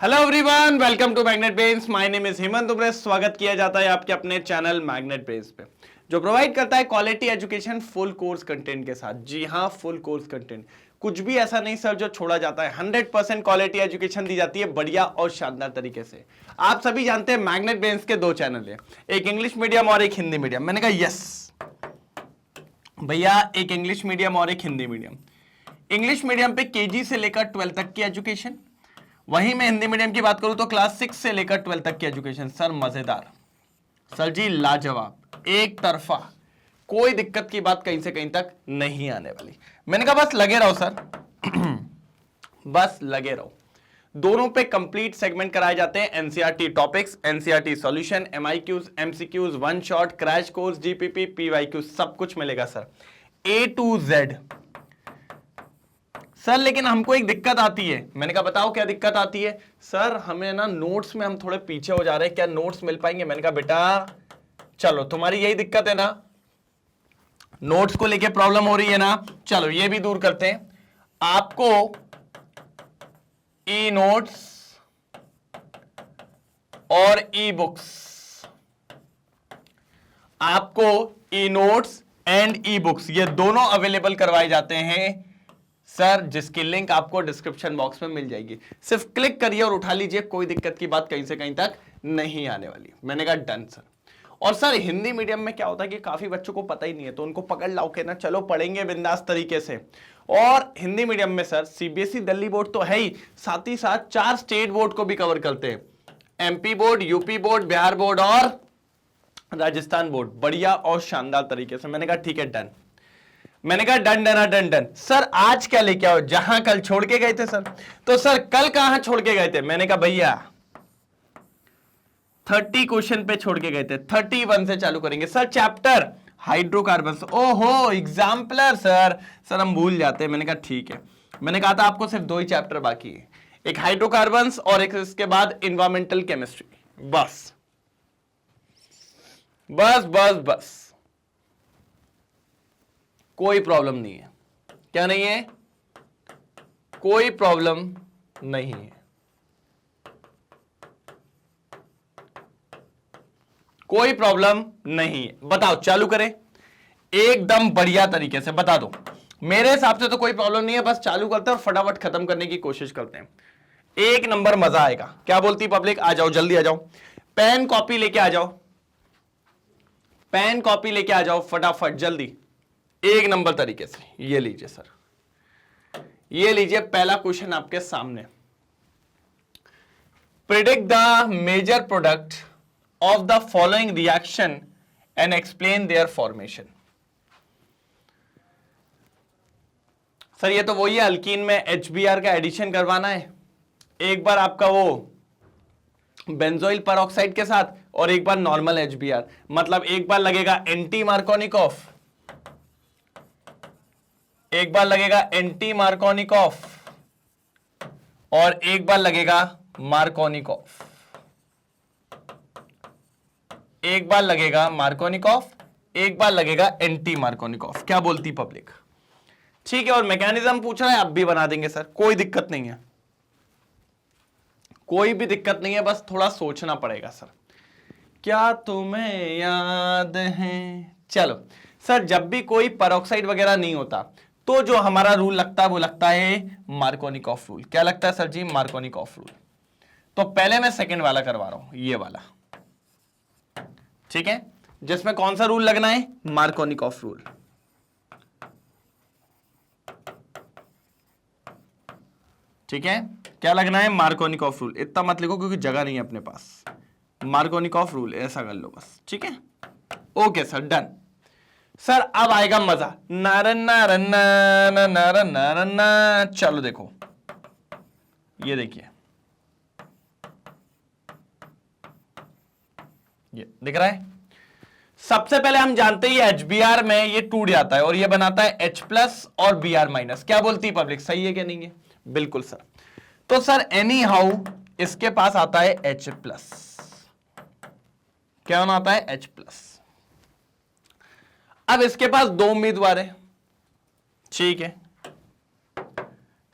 Hello everyone, welcome to magnet brains. My name is Hemant Umre. स्वागत किया जाता है आपके अपने चैनल मैग्नेट ब्रेन्स पे, जो प्रोवाइड करता है quality education full course content के साथ। जी हाँ, फुल कोर्स कंटेंट, कुछ भी ऐसा नहीं सर जो छोड़ा जाता है। 100% क्वालिटी एजुकेशन दी जाती है बढ़िया और शानदार तरीके से। आप सभी जानते हैं मैग्नेट ब्रेन्स के 2 चैनल है, एक इंग्लिश मीडियम और एक हिंदी मीडियम। मैंने कहा यस भैया, एक इंग्लिश मीडियम और एक हिंदी मीडियम। इंग्लिश मीडियम पे केजी से लेकर 12 तक की एजुकेशन, वहीं मैं हिंदी मीडियम की बात करूं तो क्लास 6 से लेकर 12 तक की एजुकेशन। सर मजेदार, सर जी लाजवाब, एक तरफा, कोई दिक्कत की बात कहीं से कहीं तक नहीं आने वाली। मैंने कहा बस लगे रहो सर बस लगे रहो। दोनों पे कंप्लीट सेगमेंट कराए जाते हैं। NCERT topics, NCERT solution, MIQs, MCQs, one shot, crash course, GPP, PYQ, सब कुछ मिलेगा sir, A to Z। Sir लेकिन हमको एक दिक्कत आती है। मैंने कहा बताओ क्या दिक्कत आती है। सर हमें ना नोट्स में हम थोड़े पीछे हो जा रहे हैं, क्या नोट्स मिल पाएंगे। मैंने कहा बेटा चलो, तुम्हारी यही दिक्कत है ना, नोट्स को लेके प्रॉब्लम हो रही है ना, चलो ये भी दूर करते हैं। आपको ई नोट्स और ई बुक्स, आपको e notes and e books ये दोनों अवेलेबल करवाए जाते हैं सर, जिसकी लिंक आपको डिस्क्रिप्शन बॉक्स में मिल जाएगी। सिर्फ क्लिक करिए और उठा लीजिए, कोई दिक्कत की बात कहीं से कहीं तक नहीं आने वाली। मैंने कहा डन सर। और सर हिंदी मीडियम में क्या होता है कि काफी बच्चों को पता ही नहीं है, तो उनको पकड़ लाओ के ना, चलो पढ़ेंगे बिंदास तरीके से। और हिंदी मीडियम में सर सीबीएसई दिल्ली बोर्ड तो है ही, साथ ही साथ 4 स्टेट बोर्ड को भी कवर करते हैं, MP board, UP board, Bihar board और राजस्थान बोर्ड, बढ़िया और शानदार तरीके से। मैंने कहा ठीक है डन। मैंने कहा done done done done. Sir आज क्या लेके आओ, जहां कल छोड़ के गए थे सर। तो सर कल कहां छोड़ के गए थे। मैंने कहा भैया 30 क्वेश्चन पे छोड़ के गए थे, 31 से चालू करेंगे सर। Chapter hydrocarbon. ओहो एग्जाम्पलर सर, सर हम भूल जाते हैं। मैंने कहा ठीक है। मैंने कहा था आपको सिर्फ 2 ही चैप्टर बाकी है, एक हाइड्रोकार्बन और एक इसके बाद इन्वायरमेंटल केमिस्ट्री। बस बस बस बस, कोई प्रॉब्लम नहीं है। क्या नहीं है, कोई प्रॉब्लम नहीं है, कोई प्रॉब्लम नहीं है। बताओ चालू करें, एकदम बढ़िया तरीके से बता दो। मेरे हिसाब से तो कोई प्रॉब्लम नहीं है, बस चालू करते हैं और फटाफट खत्म करने की कोशिश करते हैं। एक नंबर मजा आएगा। क्या बोलती पब्लिक, आ जाओ जल्दी आ जाओ, पेन कॉपी लेके आ जाओ, पेन कॉपी लेके आ जाओ फटाफट जल्दी, एक नंबर तरीके से। ये लीजिए सर, ये लीजिए पहला क्वेश्चन आपके सामने। Predict the major product of the following reaction and explain their formation. Sir ये तो वही है, अल्कीन में HBr का एडिशन करवाना है। एक बार आपका वो बेंजोइल परऑक्साइड के साथ और एक बार नॉर्मल HBr, मतलब एक बार लगेगा एंटी मार्कोनिकॉफ, एक बार लगेगा एंटी मार्कोनिकॉफ और एक बार लगेगा मार्कोनिकॉफ, एक बार लगेगा मार्कोनिकॉफ, एक बार लगेगा एंटी मार्कोनिकॉफ। क्या बोलती पब्लिक, ठीक है। और मैकेनिज्म पूछ रहा है, आप भी बना देंगे सर, कोई दिक्कत नहीं है, कोई भी दिक्कत नहीं है, बस थोड़ा सोचना पड़ेगा सर। क्या तुम्हें याद है, चलो सर जब भी कोई परऑक्साइड वगैरह नहीं होता तो जो हमारा रूल लगता है वो लगता है मार्कोनिकॉफ रूल। क्या लगता है सर जी, मार्कोनिकॉफ रूल। तो पहले मैं सेकंड वाला करवा रहा हूं, ये वाला, ठीक है, जिसमें कौन सा रूल लगना है, मार्कोनिकॉफ रूल। ठीक है, क्या लगना है, मार्कोनिकॉफ रूल। इतना मत लिखो क्योंकि जगह नहीं है अपने पास, मार्कोनिकॉफ रूल ऐसा कर लो बस, ठीक है। Okay sir done. सर अब आएगा मजा, नारन नारन नारन नारन नारन। चलो देखो, ये देखिए, ये दिख रहा है। सबसे पहले हम जानते हैं HBr में ये टूट जाता है और ये बनाता है H+ और Br-। क्या बोलती है पब्लिक, सही है क्या नहीं है, बिल्कुल सर। तो सर एनी हाउ इसके पास आता है H+, क्या आता है H+। अब इसके पास 2 उम्मीदवार है, ठीक है।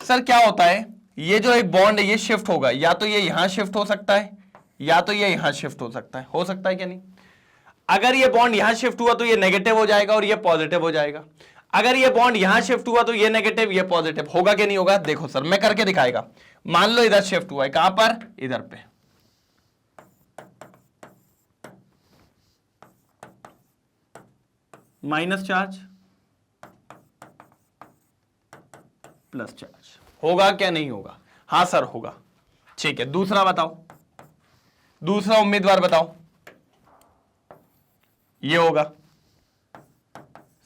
सर क्या होता है, ये जो एक बॉन्ड है ये शिफ्ट होगा, या तो ये यहां शिफ्ट हो सकता है या तो ये यहां शिफ्ट हो सकता है क्या नहीं? अगर ये बॉन्ड यहां शिफ्ट हुआ तो ये नेगेटिव हो जाएगा और ये पॉजिटिव हो जाएगा। अगर ये बॉन्ड यहां शिफ्ट हुआ तो ये नेगेटिव ये पॉजिटिव होगा कि नहीं होगा? देखो सर मैं करके दिखाएगा। मान लो इधर शिफ्ट हुआ है, कहां पर? इधर पे। माइनस चार्ज प्लस चार्ज होगा क्या नहीं होगा? हां सर होगा। ठीक है, दूसरा बताओ, दूसरा उम्मीदवार बताओ। ये होगा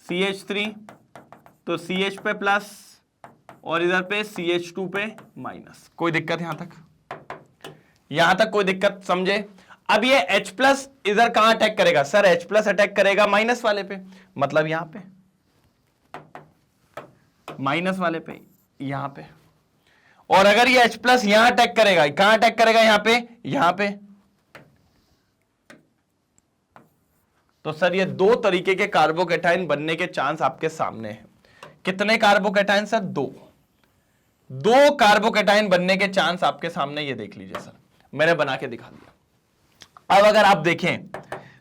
CH3 तो CH पे प्लस और इधर पे CH2 पे माइनस। कोई दिक्कत यहां तक? यहां तक कोई दिक्कत समझे? अब ये H प्लस इधर कहां अटैक करेगा? सर H प्लस अटैक करेगा माइनस वाले पे, मतलब यहां पे माइनस वाले पे, यहां पे। और अगर ये H प्लस यहां अटैक करेगा, कहां अटैक करेगा? यहां पे, यहां पे। तो सर ये दो तरीके के कार्बोकैटायन बनने के चांस आपके सामने हैं। कितने कार्बोकैटायन सर? दो कार्बोकैटायन बनने के चांस आपके सामने, ये देख लीजिए सर, मैंने बना के दिखा दिया। अब अगर आप देखें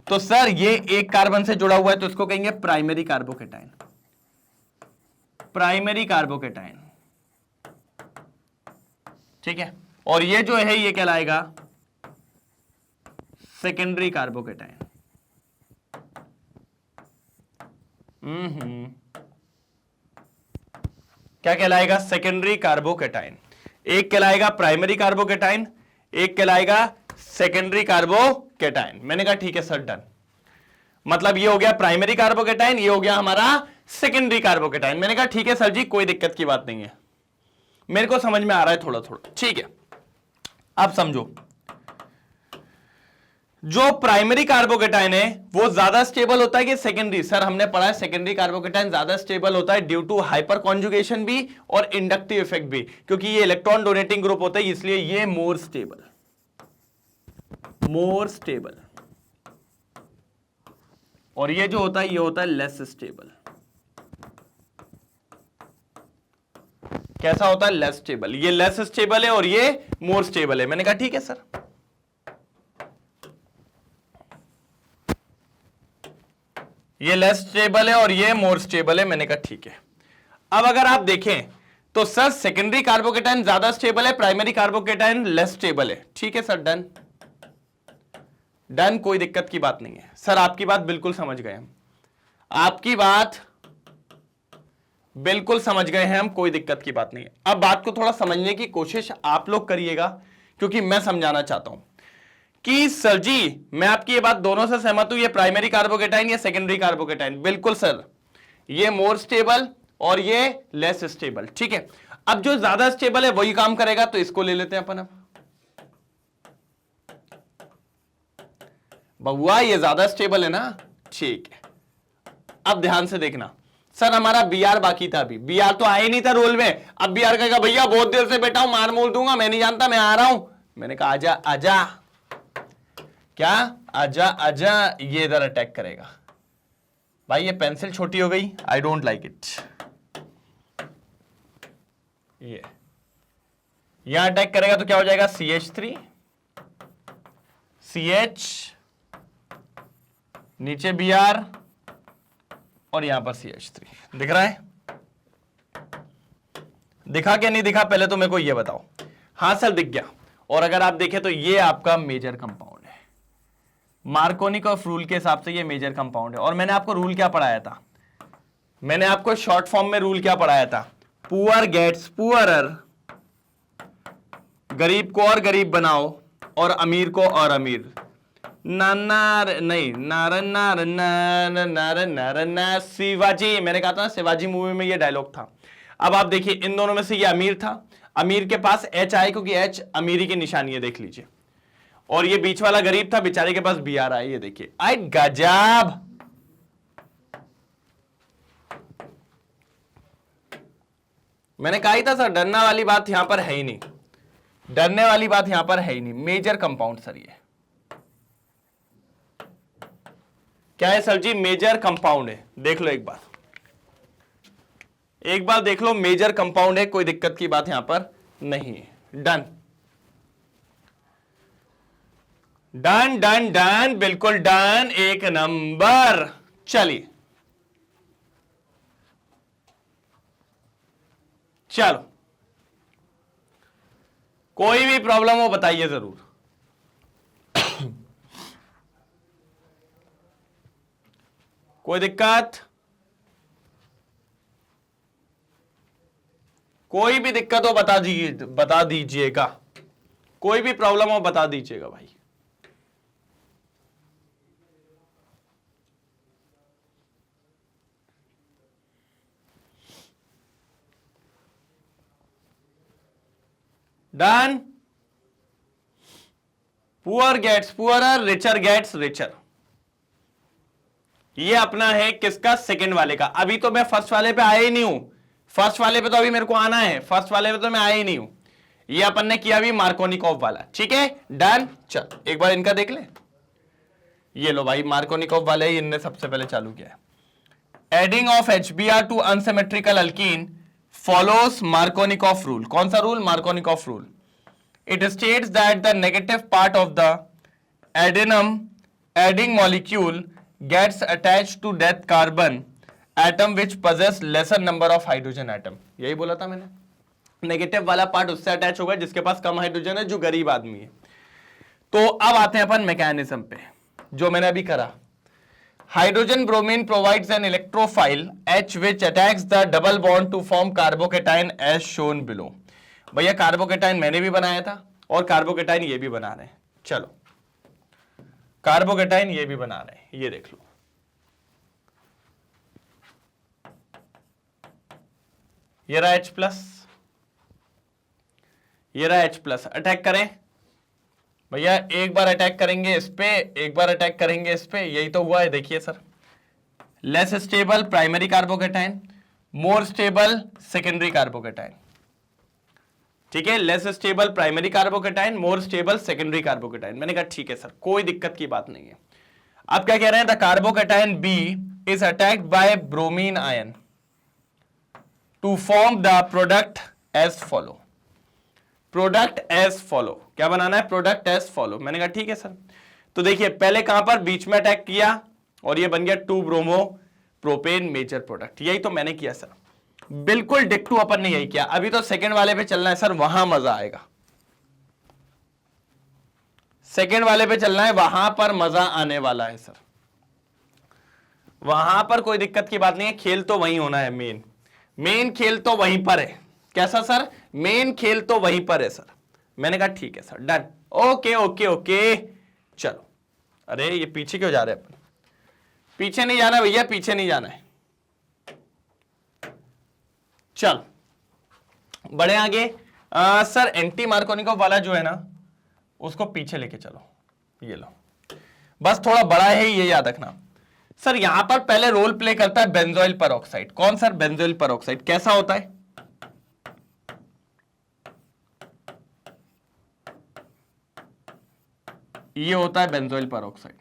तो सर ये एक कार्बन से जुड़ा हुआ है तो इसको कहेंगे प्राइमरी कार्बोकैटायन, प्राइमरी कार्बोकैटायन, ठीक है। और ये जो है ये कहलाएगा सेकेंडरी कार्बोकैटायन। क्या कहलाएगा? Secondary carbocation. एक कहलाएगा प्राइमरी कार्बोकैटायन, एक कहलाएगा सेकेंडरी कार्बोकैटायन। मैंने कहा ठीक है सर, डन। मतलब ये हो गया प्राइमरी कार्बोकैटायन, ये हो गया हमारा सेकेंडरी कार्बोकैटायन। मैंने कहा ठीक है सर जी, कोई दिक्कत की बात नहीं है, मेरे को समझ में आ रहा है थोड़ा थोड़ा, ठीक है। अब समझो, जो प्राइमरी कार्बोकैटायन है वो ज्यादा स्टेबल होता है कि सेकेंडरी? सर हमने पढ़ा है सेकेंडरी कार्बोकैटायन ज्यादा स्टेबल होता है ड्यू टू हाइपर कॉन्जुगेशन भी और इंडक्टिव इफेक्ट भी, क्योंकि ये इलेक्ट्रॉन डोनेटिंग ग्रुप होता है, इसलिए ये मोर स्टेबल, मोर स्टेबल। और ये जो होता है ये होता है लेस स्टेबल। कैसा होता है? Less stable. ये लेस स्टेबल है और ये मोर स्टेबल है। मैंने कहा ठीक है सर। ये लेस स्टेबल है और ये मोर स्टेबल है। मैंने कहा ठीक है। अब अगर आप देखें तो सर सेकेंडरी कार्बोकैटायन ज्यादा स्टेबल है, प्राइमरी कार्बोकैटायन लेस स्टेबल है। ठीक है सर, डन डन, कोई दिक्कत की बात नहीं है सर। आपकी बात बिल्कुल समझ गए हम, आपकी बात बिल्कुल समझ गए हैं हम, कोई दिक्कत की बात नहीं है। अब बात को थोड़ा समझने की कोशिश आप लोग करिएगा, क्योंकि मैं समझाना चाहता हूं कि सर जी मैं आपकी ये बात दोनों से सहमत हूं, ये प्राइमरी कार्बोकैटायन या सेकेंडरी कार्बोकैटायन? बिल्कुल सर, ये मोर स्टेबल और ये लेस स्टेबल। ठीक है, अब जो ज्यादा स्टेबल है वही काम करेगा, तो इसको ले लेते हैं अपन। अब बबुआ ये ज्यादा स्टेबल है ना, ठीक है। अब ध्यान से देखना, सर हमारा बीआर बाकी था, अभी बीआर तो आया ही नहीं था रोल में। अब बीआर कहेगा भैया बहुत देर से बैठा हूं, मार मोल दूंगा, मैं नहीं जानता, मैं आ रहा हूं। मैंने कहा आजा आजा, क्या आजा आजा, ये इधर अटैक करेगा। भाई ये पेंसिल छोटी हो गई, आई डोंट लाइक इट। ये यहां अटैक करेगा तो क्या हो जाएगा? CH3 CH, नीचे Br और यहां पर CH3। दिख रहा है? दिखा क्या नहीं दिखा? पहले तो मेरे को ये बताओ। हां सर दिख गया। और अगर आप देखें तो ये आपका मेजर कंपाउंड है, मार्कोनिकॉफ रूल के हिसाब से ये मेजर कंपाउंड है। और मैंने आपको रूल क्या पढ़ाया था? मैंने आपको शॉर्ट फॉर्म में रूल क्या पढ़ाया था? पुअर गेट्स पुअरर, गरीब को और गरीब बनाओ और अमीर को और अमीर। नार नहीं नार नार नार नार नार नार शिवाजी, मैंने कहा था ना शिवाजी मूवी में ये डायलॉग था। अब आप देखिए इन दोनों में से ये अमीर था, अमीर के पास H आए क्योंकि H अमीरी की निशानी है, देख लीजिए। और ये बीच वाला गरीब था, बेचारे के पास Br आए, ये देखिए। आई गजब, मैंने कहा ही था सर डरने वाली बात यहां पर है ही नहीं, डरने वाली बात यहां पर है ही नहीं। मेजर कंपाउंड सर ये क्या है सर जी? मेजर कंपाउंड है। देख लो एक बार देख लो, मेजर कंपाउंड है, कोई दिक्कत की बात यहां पर नहीं है। डन डन डन डन, बिल्कुल डन, एक नंबर। चलिए चलो, कोई भी प्रॉब्लम हो बताइए जरूर। कोई दिक्कत? कोई भी दिक्कत हो बता दीजिएगा। कोई भी प्रॉब्लम हो बता दीजिएगा भाई। Done. Poor gets poorer, richer gets richer. ये अपना है किसका? सेकंड वाले का। अभी तो मैं फर्स्ट वाले पे आया ही नहीं हूं। फर्स्ट वाले पे तो अभी मेरे को आना है, फर्स्ट वाले पे तो मैं आया ही नहीं हूं। ये अपन ने किया अभी मार्कोनिकॉफ वाला, ठीक है। डन। चल एक बार इनका देख ले। ये लो भाई, मार्कोनिकॉफ वाले ही इनने सबसे पहले चालू किया है। Adding of HBr to unsymmetrical alkene follows Markovnikov rule. कौन सा rule? Markovnikov rule. It states that the negative part of the adding molecule gets attached to that carbon atom which possess lesser number of hydrogen atom। यही बोला था मैंने, negative वाला part उससे attach होगा जिसके पास कम हाइड्रोजन है, जो गरीब आदमी है। तो अब आते हैं अपन मैकेनिज्म पे, जो मैंने अभी करा। Hydrogen bromine provides an electrophile H which attacks the double bond to form carbocation as shown below। भैया कार्बोकेटाइन मैंने भी बनाया था और कार्बोकेटाइन ये भी बना रहे हैं। चलो कार्बोकेटाइन ये भी बना रहे हैं, ये देख लो। ये रहा H+, ये रहा H+। अटैक करें भैया, एक बार अटैक करेंगे इस पे, एक बार अटैक करेंगे इस पे। यही तो हुआ है, देखिए sir. Less stable primary carbocation, more stable secondary carbocation. ठीक है, less stable primary carbocation, more stable secondary carbocation. मैंने कहा ठीक है सर, कोई दिक्कत की बात नहीं है। आप क्या कह रहे हैं? The carbocation B is attacked by bromine ion to form the product as follow. Product as follow, क्या बनाना है? Product as follow. मैंने कहा ठीक है सर। तो देखिए पहले कहां पर? बीच में अटैक किया और ये बन गया 2 ब्रोमो प्रोपेन मेजर प्रोडक्ट। यही तो मैंने किया सर, बिल्कुल डिक्टू अपन ने यही किया। अभी तो सेकंड वाले पे चलना है सर, वहां मजा आएगा। सेकंड वाले पे चलना है, वहां पर मजा आने वाला है सर। वहां पर कोई दिक्कत की बात नहीं है, खेल तो वहीं होना है। मेन खेल तो वहीं पर है। कैसा सर? मेन खेल तो वहीं पर है सर। मैंने कहा ठीक है sir, done. Okay okay okay, चलो। अरे ये पीछे क्यों जा रहे हैं अपन? पीछे नहीं जाना भैया, पीछे नहीं जाना है। चल बड़े आगे। सर एंटी मार्कोनिकॉफ वाला जो है ना, उसको पीछे लेके चलो। ये लो, बस थोड़ा बड़ा है, ये याद रखना। सर यहां पर पहले रोल प्ले करता है बेंजोइल परऑक्साइड। कौन सर? Benzoyl peroxide. कैसा होता है? ये होता है बेंजोइल परऑक्साइड।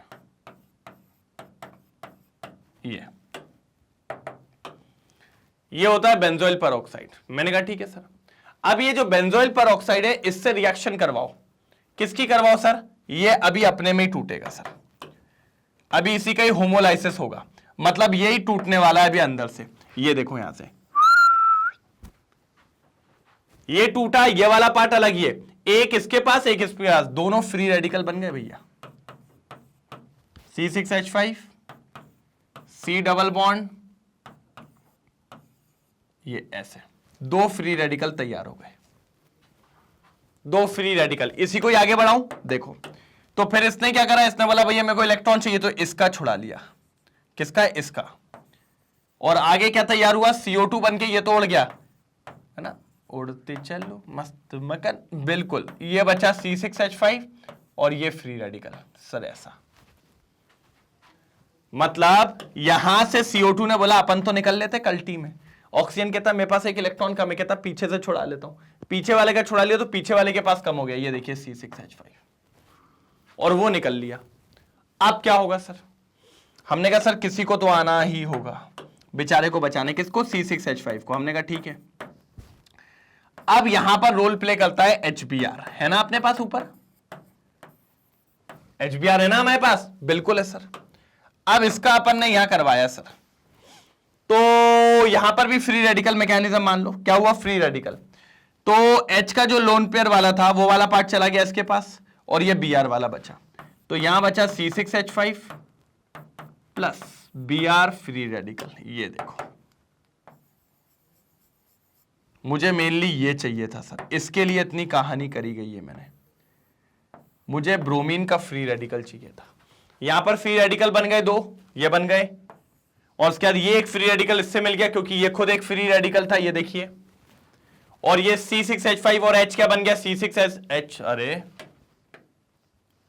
ये होता है बेंजोइल परऑक्साइड। मैंने कहा ठीक है सर। अब ये जो बेंजोइल परऑक्साइड है, इससे रिएक्शन करवाओ। किसकी करवाओ सर? ये अभी अपने में ही टूटेगा सर। अभी इसी का ही होमोलाइसिस होगा, मतलब यही टूटने वाला है अभी अंदर से। ये देखो यहां से ये टूटा, ये वाला पार्ट अलग ही है। एक इसके पास, एक इसके पास, दोनों फ्री रेडिकल बन गए भैया। C6H5, C डबल बॉन्ड, ये ऐसे दो फ्री रेडिकल तैयार हो गए। दो फ्री रेडिकल, इसी को ही आगे बढ़ाऊं। देखो तो फिर इसने क्या करा? इसने बोला भैया मेरे को इलेक्ट्रॉन चाहिए, तो इसका छुड़ा लिया। किसका? इसका। और आगे क्या तैयार हुआ? CO2 बन के ये तो उड़ गया, है ना। उड़ते चलो मस्त मकन, बिल्कुल। ये बचा C6H5 और ये फ्री रेडिकल सर। ऐसा मतलब यहां से CO2 ने बोला अपन तो निकल लेते कल्टी में। ऑक्सीजन कहता मेरे पास एक इलेक्ट्रॉन कम है, कहता पीछे से छुड़ा लेता हूं। पीछे वाले का छुड़ा लिया तो पीछे वाले के पास कम हो गया। ये देखिए C6H5, और वो निकल लिया। अब क्या होगा सर? हमने कहा सर किसी को तो आना ही होगा बेचारे को बचाने। किसको? C6H5 को। हमने कहा ठीक है। अब यहां पर रोल प्ले करता है HBr, है ना अपने पास ऊपर HBr है ना हमारे पास, बिल्कुल है सर। अब इसका अपन ने यहां करवाया सर, तो यहां पर भी फ्री रेडिकल मैकेनिज्म मान लो, क्या हुआ फ्री रेडिकल, तो H का जो लोन पेयर वाला था वो वाला पार्ट चला गया इसके पास, और ये Br वाला बचा, तो यहां बचा C6H5 plus Br free radical. ये देखो, मुझे मेनली ये चाहिए था सर, इसके लिए इतनी कहानी करी गई है मैंने, मुझे ब्रोमीन का फ्री रेडिकल चाहिए था। यहां पर फ्री रेडिकल बन गए दो, ये बन गए, और उसके बाद ये एक फ्री रेडिकल इससे मिल गया क्योंकि ये खुद एक फ्री रेडिकल था, ये देखिए, और ये C6H5 और H क्या बन गया C6H, अरे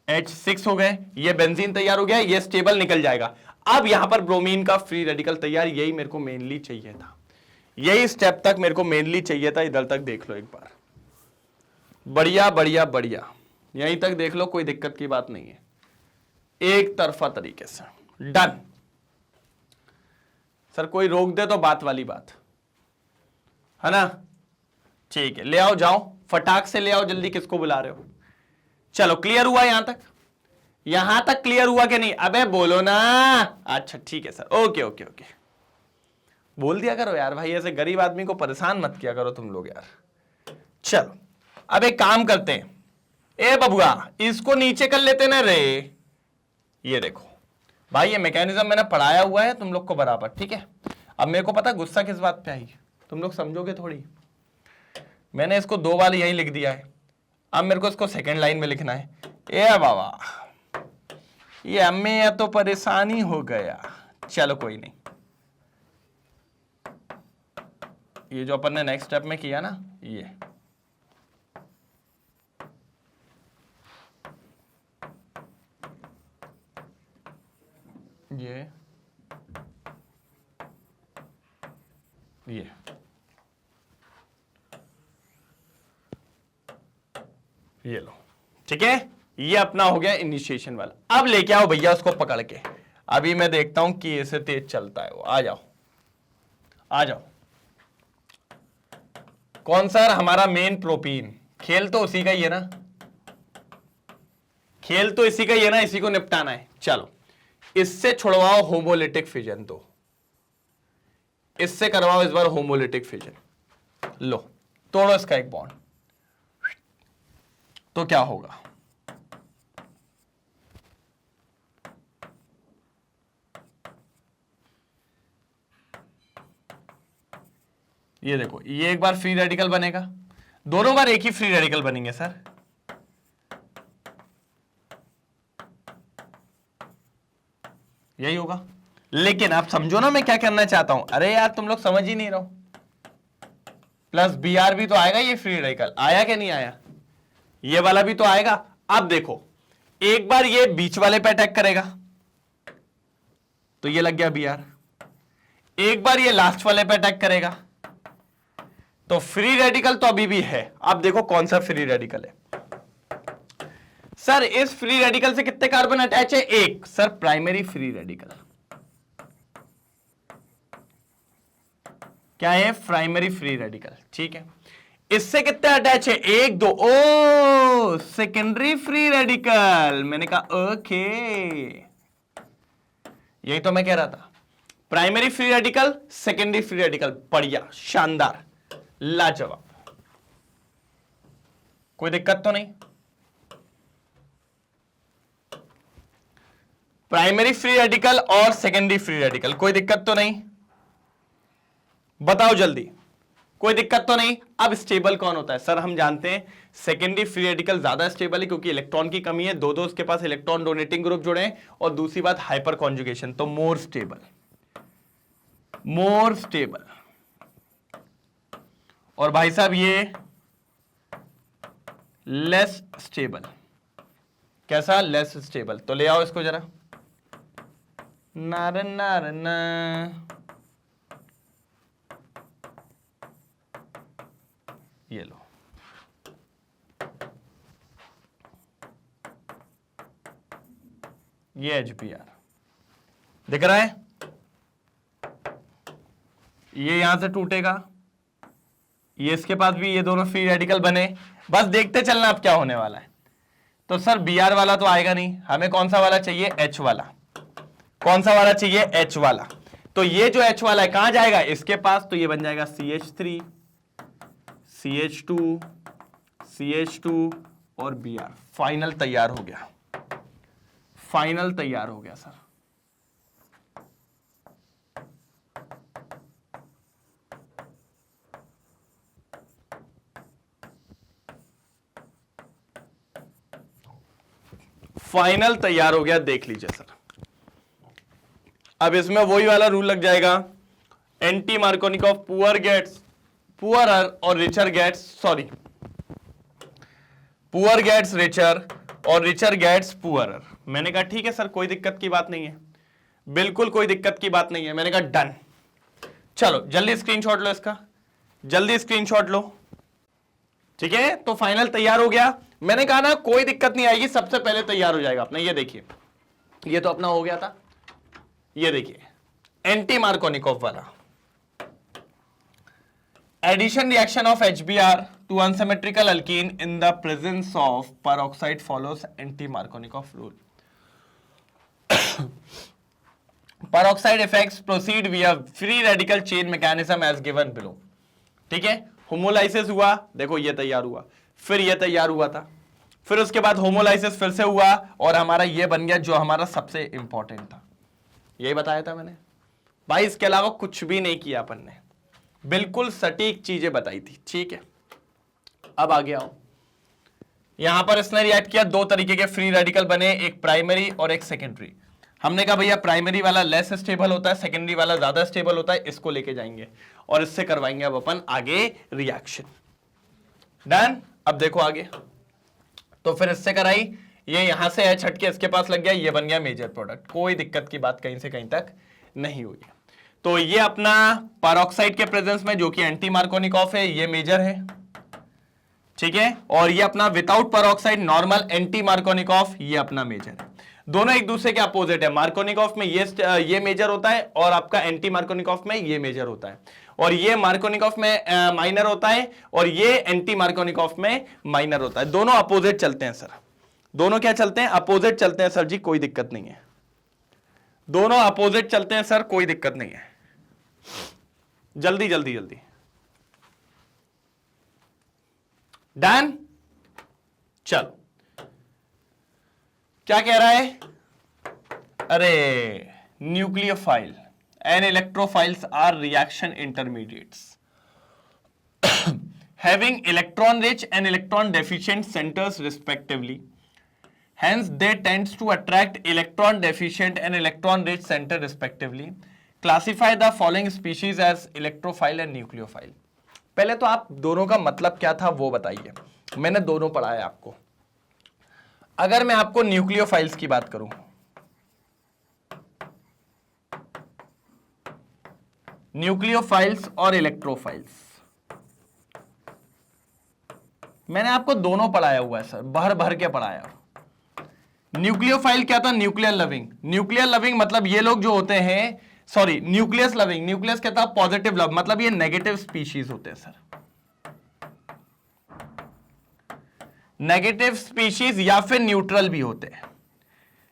H6 हो गए, ये बेंजीन तैयार हो गया, ये स्टेबल निकल जाएगा। अब यहां पर ब्रोमीन का फ्री रेडिकल तैयार, यही मेरे को मेनली चाहिए था, यही स्टेप तक मेरे को मेनली चाहिए था। इधर तक देख लो एक बार, बढ़िया बढ़िया बढ़िया, यहीं तक देख लो, कोई दिक्कत की बात नहीं है, एक तरफा तरीके से डन। सर कोई रोक दे तो बात वाली बात है ना, ठीक है, ले आओ, जाओ फटाक से ले आओ जल्दी, किसको बुला रहे हो। चलो क्लियर हुआ यहां तक क्लियर हुआ कि नहीं, अबे बोलो ना, अच्छा ठीक है सर, ओके ओके ओके, बोल दिया करो यार भाई, ऐसे गरीब आदमी को परेशान मत किया करो तुम लोग यार। चलो अब एक काम करते हैं, ए बबुआ इसको नीचे कर लेते ना रे, ये देखो भाई, ये मैकेनिज्म मैंने पढ़ाया हुआ है तुम लोग को बराबर, ठीक है। अब मेरे को पता गुस्सा किस बात पे आई, तुम लोग समझोगे थोड़ी, मैंने इसको दो बार यहीं लिख दिया है, अब मेरे को इसको सेकंड लाइन में लिखना है। ए बाबा ये अम्मी या तो परेशानी हो गया, चलो कोई नहीं, ये जो अपन ने नेक्स्ट स्टेप में किया ना, ये ये लो, ठीक है, ये अपना हो गया इनिशिएशन वाला। अब लेके आओ भैया उसको पकड़ के, अभी मैं देखता हूं कि ऐसे तेज चलता है वो, आ जाओ आ जाओ। कौन सा हमारा मेन प्रोपीन, खेल तो उसी का ही है ना, खेल तो इसी का ही है ना, इसी को निपटाना है। चलो इससे छुड़वाओ होमोलिटिक फिजन, तो इससे करवाओ इस बार होमोलिटिक फिजन, लो तोड़ो इसका एक बॉन्ड, तो क्या होगा, ये देखो, ये एक बार फ्री रेडिकल बनेगा, दोनों बार एक ही फ्री रेडिकल बनेंगे सर, यही होगा। लेकिन आप समझो ना मैं क्या करना चाहता हूं, अरे यार तुम लोग समझ ही नहीं रहो, प्लस Br भी तो आएगा, ये फ्री रेडिकल आया कि नहीं आया, ये वाला भी तो आएगा। अब देखो एक बार ये बीच वाले पे अटैक करेगा, तो ये लग गया Br, एक बार ये लास्ट वाले पे अटैक करेगा, तो फ्री रेडिकल तो अभी भी है। अब देखो कौन सा फ्री रेडिकल है सर, इस फ्री रेडिकल से कितने कार्बन अटैच है, एक, सर प्राइमरी फ्री रेडिकल, क्या है, प्राइमरी फ्री रेडिकल, ठीक है। इससे कितने अटैच है, एक दो, ओ सेकेंडरी फ्री रेडिकल, मैंने कहा ओके, यही तो मैं कह रहा था, primary free radical secondary free radical, बढ़िया शानदार लाजवाब, कोई दिक्कत तो नहीं। प्राइमरी फ्री रेडिकल और सेकेंडरी फ्री रेडिकल, कोई दिक्कत तो नहीं, बताओ जल्दी, कोई दिक्कत तो नहीं। अब स्टेबल कौन होता है, सर हम जानते हैं सेकेंडरी फ्री रेडिकल ज्यादा स्टेबल है क्योंकि इलेक्ट्रॉन की कमी है, दो उसके पास इलेक्ट्रॉन डोनेटिंग ग्रुप जुड़े हैं, और दूसरी बात हाइपर कॉन्जुगेशन, तो मोर स्टेबल, मोर स्टेबल। और भाई साहब ये लेस स्टेबल, कैसा, लेस स्टेबल, तो ले आओ इसको जरा, नारन नारन, ये लो, ये HBr दिख रहा है, ये यहां से टूटेगा, ये इसके पास भी ये दोनों फ्री रेडिकल बने, बस देखते चलना अब क्या होने वाला है। तो सर Br वाला तो आएगा नहीं, हमें कौन सा वाला चाहिए, H वाला। कौन सा वाला चाहिए, H वाला। तो ये जो H वाला है कहां जाएगा, इसके पास, तो ये बन जाएगा CH3 CH2 CH2 और Br। फाइनल तैयार हो गया, फाइनल तैयार हो गया सर। फाइनल तैयार हो गया, देख लीजिए सर। अब इसमें वही वाला रूल लग जाएगा, anti Markovnikov poor gets poorer और richer gets, sorry, poor gets richer और रिचर गेट्स पुअरर। मैंने कहा ठीक है सर, कोई दिक्कत की बात नहीं है, बिल्कुल कोई दिक्कत की बात नहीं है। मैंने कहा डन। चलो जल्दी स्क्रीनशॉट लो इसका, जल्दी स्क्रीनशॉट लो, ठीक है। तो फाइनल तैयार हो गया। मैंने कहा ना कोई दिक्कत नहीं आएगी, सबसे पहले तैयार हो जाएगा अपना। ये देखिए, ये तो अपना हो गया था। ये देखिए एंटी मार्कोनिकॉफ वाला, addition reaction of HBr to unsymmetrical alkene in the presence of peroxide follows anti Markovnikov rule. Peroxide effects proceed via free radical chain mechanism as given below. ठीक है, होमोलाइसिस हुआ, देखो ये तैयार हुआ, फिर ये तैयार हुआ था, फिर उसके बाद होमोलाइसिस फिर से हुआ और हमारा ये बन गया जो हमारा सबसे इंपॉर्टेंट था। यही बताया था मैंने भाई, इसके अलावा कुछ भी नहीं किया अपन ने, बिल्कुल सटीक चीजें बताई थी, ठीक है। अब आगे आओ, यहां पर इसने रिएक्ट किया, दो तरीके के फ्री रेडिकल बने, एक प्राइमरी और एक सेकेंडरी। हमने कहा भैया प्राइमरी वाला लेस स्टेबल होता है, सेकेंडरी वाला ज्यादा स्टेबल होता है, इसको लेके जाएंगे और इससे करवाएंगे अब अपन आगे रिएक्शन। डन। अब देखो आगे, तो फिर इससे कराई, ये यहां से H हट के इसके पास लग गया, ये बन गया मेजर प्रोडक्ट, कोई दिक्कत की बात कहीं से कहीं तक नहीं हुई। तो ये अपना पेरोक्साइड के प्रेजेंस में जो कि एंटी मार्कोनिकॉफ है, ये मेजर है, ठीक है। और ये अपना without peroxide normal anti Markovnikov, ये अपना मेजर है। दोनों एक दूसरे के अपोजिट है, मार्कोनिकॉफ में ये मेजर होता है और आपका एंटी मार्कोनिकॉफ में ये मेजर होता है, और ये मार्कोनिकॉफ में माइनर होता है और ये एंटी मार्कोनिकॉफ में माइनर होता है। दोनों अपोजिट चलते हैं सर, दोनों क्या चलते हैं, अपोजिट चलते हैं सर जी, कोई दिक्कत नहीं है, दोनों अपोजिट चलते हैं सर, कोई दिक्कत नहीं है। जल्दी जल्दी जल्दी, डन। चलो क्या कह रहा है, अरे nucleophile and electrophiles are reaction intermediates having electron rich and electron deficient centers respectively, hence they tends to attract electron deficient and electron rich center respectively. Classify the following species as electrophile and nucleophile. पहले तो आप दोनों का मतलब क्या था वो बताइए, मैंने दोनों पढ़ाया आपको। अगर मैं आपको न्यूक्लियोफाइल्स की बात करूं, न्यूक्लियोफाइल्स और इलेक्ट्रोफाइल्स, मैंने आपको दोनों पढ़ाया हुआ है सर, भर भर के पढ़ाया। न्यूक्लियोफाइल क्या था, न्यूक्लियर लविंग। न्यूक्लियर लविंग मतलब ये लोग जो होते हैं, सॉरी न्यूक्लियस लविंग, न्यूक्लियस क्या था, पॉजिटिव लव, मतलब ये नेगेटिव स्पीशीज होते हैं सर, नेगेटिव स्पीशीज या फिर न्यूट्रल भी होते हैं।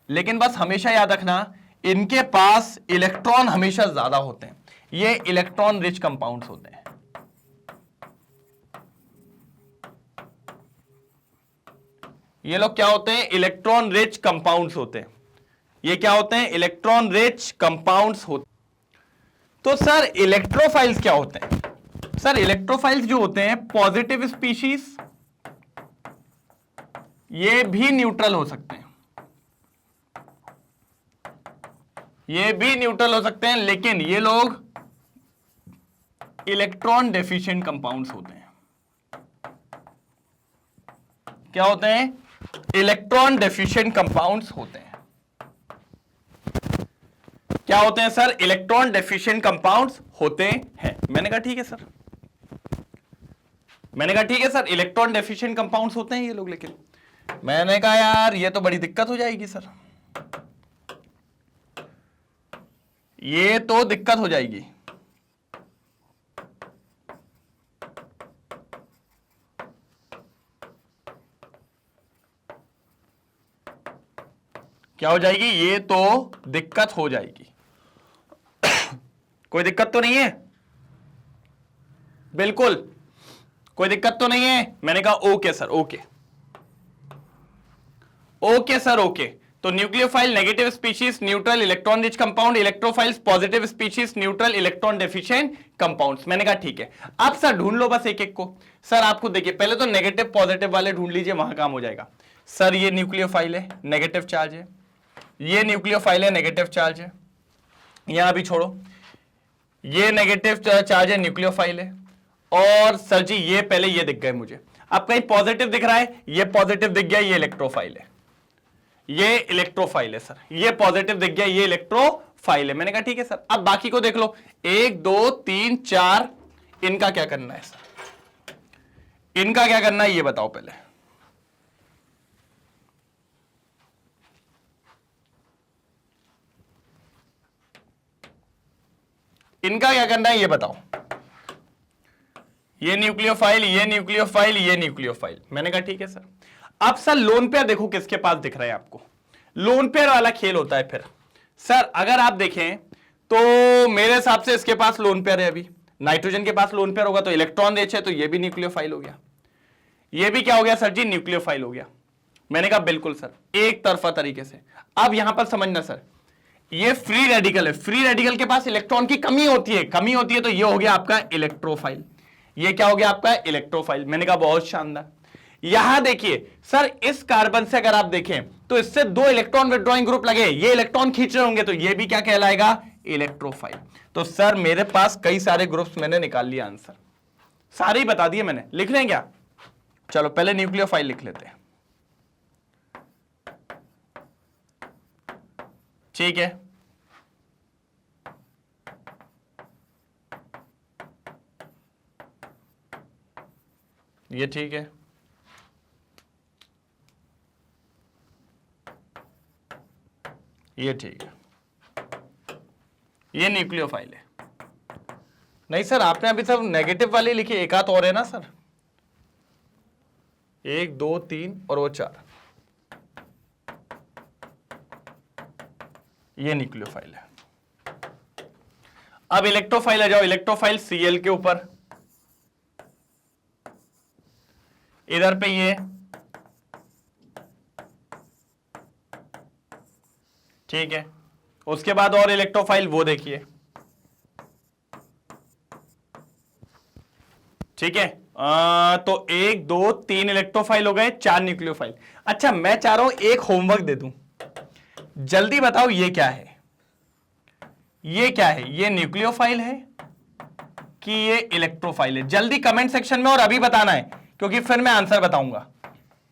लेकिन बस हमेशा याद रखना, इनके पास इलेक्ट्रॉन हमेशा ज्यादा होते हैं, ये इलेक्ट्रॉन रिच कंपाउंड्स होते हैं। ये लोग क्या होते हैं, इलेक्ट्रॉन रिच कंपाउंड्स होते हैं। ये क्या होते हैं, इलेक्ट्रॉन रिच कंपाउंड्स होते हैं। तो सर इलेक्ट्रोफाइल्स क्या होते हैं, सर इलेक्ट्रोफाइल्स जो होते हैं पॉजिटिव स्पीशीज, ये भी न्यूट्रल हो सकते हैं, ये भी न्यूट्रल हो सकते हैं, लेकिन ये लोग इलेक्ट्रॉन डेफिशिएंट कंपाउंड्स होते हैं। क्या होते हैं, इलेक्ट्रॉन डेफिशिएंट कंपाउंड्स होते हैं। क्या होते हैं सर, इलेक्ट्रॉन डेफिशिएंट कंपाउंड्स होते हैं। मैंने कहा ठीक है सर, मैंने कहा ठीक है सर, इलेक्ट्रॉन डेफिशिएंट कंपाउंड्स होते हैं ये लोग। लेकिन मैंने कहा यार ये तो बड़ी दिक्कत हो जाएगी सर, ये तो दिक्कत हो जाएगी। क्या हो जाएगी, ये तो दिक्कत हो जाएगी। कोई दिक्कत तो नहीं है, बिल्कुल कोई दिक्कत तो नहीं है। मैंने कहा okay sir, okay okay sir, okay. तो nucleophile negative species, neutral electron rich compound, electrophiles positive species, neutral electron deficient compounds. मैंने कहा ठीक है, अब सर ढूंढ लो बस एक एक को। सर आपको देखिए, पहले तो नेगेटिव पॉजिटिव वाले ढूंढ लीजिए, वहां काम हो जाएगा। सर ये न्यूक्लियोफाइल है, नेगेटिव चार्ज है, ये न्यूक्लियोफाइल है, नेगेटिव चार्ज है, यहां भी छोड़ो, ये नेगेटिव चार्ज है, न्यूक्लियोफाइल है। और सर जी ये पहले ये दिख गए मुझे, अब कहीं पॉजिटिव दिख रहा है, ये पॉजिटिव दिख गया, ये इलेक्ट्रोफाइल है, ये इलेक्ट्रोफाइल है सर, ये पॉजिटिव दिख गया, ये इलेक्ट्रोफाइल है। मैंने कहा ठीक है सर, अब बाकी को देख लो, 1 2 3 4, इनका क्या करना है सर, इनका क्या करना है ये बताओ पहले। इनका क्या करना है ये बताओ। ये न्यूक्लियोफाइल, ये न्यूक्लियोफाइल, ये न्यूक्लियोफाइल। मैंने कहा ठीक है सर। अब सर लोन पेयर देखो किसके पास दिख रहा है आपको, लोन पेयर वाला खेल होता है फिर। सर अगर आप देखें तो मेरे हिसाब से इसके पास लोन पेयर है, अभी नाइट्रोजन के पास लोन पेयर होगा तो इलेक्ट्रॉन रिच है, तो ये भी न्यूक्लियोफाइल हो गया, ये भी क्या हो गया सर जी, न्यूक्लियोफाइल हो गया। मैंने कहा बिल्कुल सर, एक तरफा तरीके से। अब यहां पर समझना सर, ये फ्री रेडिकल है, फ्री रेडिकल के पास इलेक्ट्रॉन की कमी होती है, कमी होती है, तो ये हो गया आपका इलेक्ट्रोफाइल, ये क्या हो गया आपका इलेक्ट्रोफाइल। मैंने कहा बहुत शानदार। यहां देखिए सर, इस कार्बन से अगर आप देखें तो इससे 2 इलेक्ट्रॉन विड्रॉइंग ग्रुप लगे, ये इलेक्ट्रॉन खींच रहे होंगे, तो ये भी क्या कहलाएगा, इलेक्ट्रोफाइल। तो सर मेरे पास कई सारे ग्रुप्स मैंने निकाल लिया, आंसर सारे ही बता दिए मैंने। लिख लें क्या, चलो पहले न्यूक्लियोफाइल लिख लेते हैं, ठीक है। ये ठीक है, ये ठीक है, ये न्यूक्लियोफाइल है। नहीं सर आपने अभी सब नेगेटिव वाले लिखे, एक आध और है ना सर, 1 2 3 और वो 4, ये न्यूक्लियोफाइल है। अब इलेक्ट्रोफाइल आ जाओ, इलेक्ट्रोफाइल Cl के ऊपर, इधर पे ये, ठीक है। उसके बाद और इलेक्ट्रोफाइल वो देखिए, ठीक है। तो 1 2 3 इलेक्ट्रोफाइल हो गए, 4 न्यूक्लियोफाइल। अच्छा मैं चाह रहा हूं एक होमवर्क दे दूं, जल्दी बताओ ये क्या है, ये क्या है, ये न्यूक्लियोफाइल है कि ये इलेक्ट्रोफाइल है। जल्दी कमेंट सेक्शन में और अभी बताना है, क्योंकि फिर मैं आंसर बताऊंगा।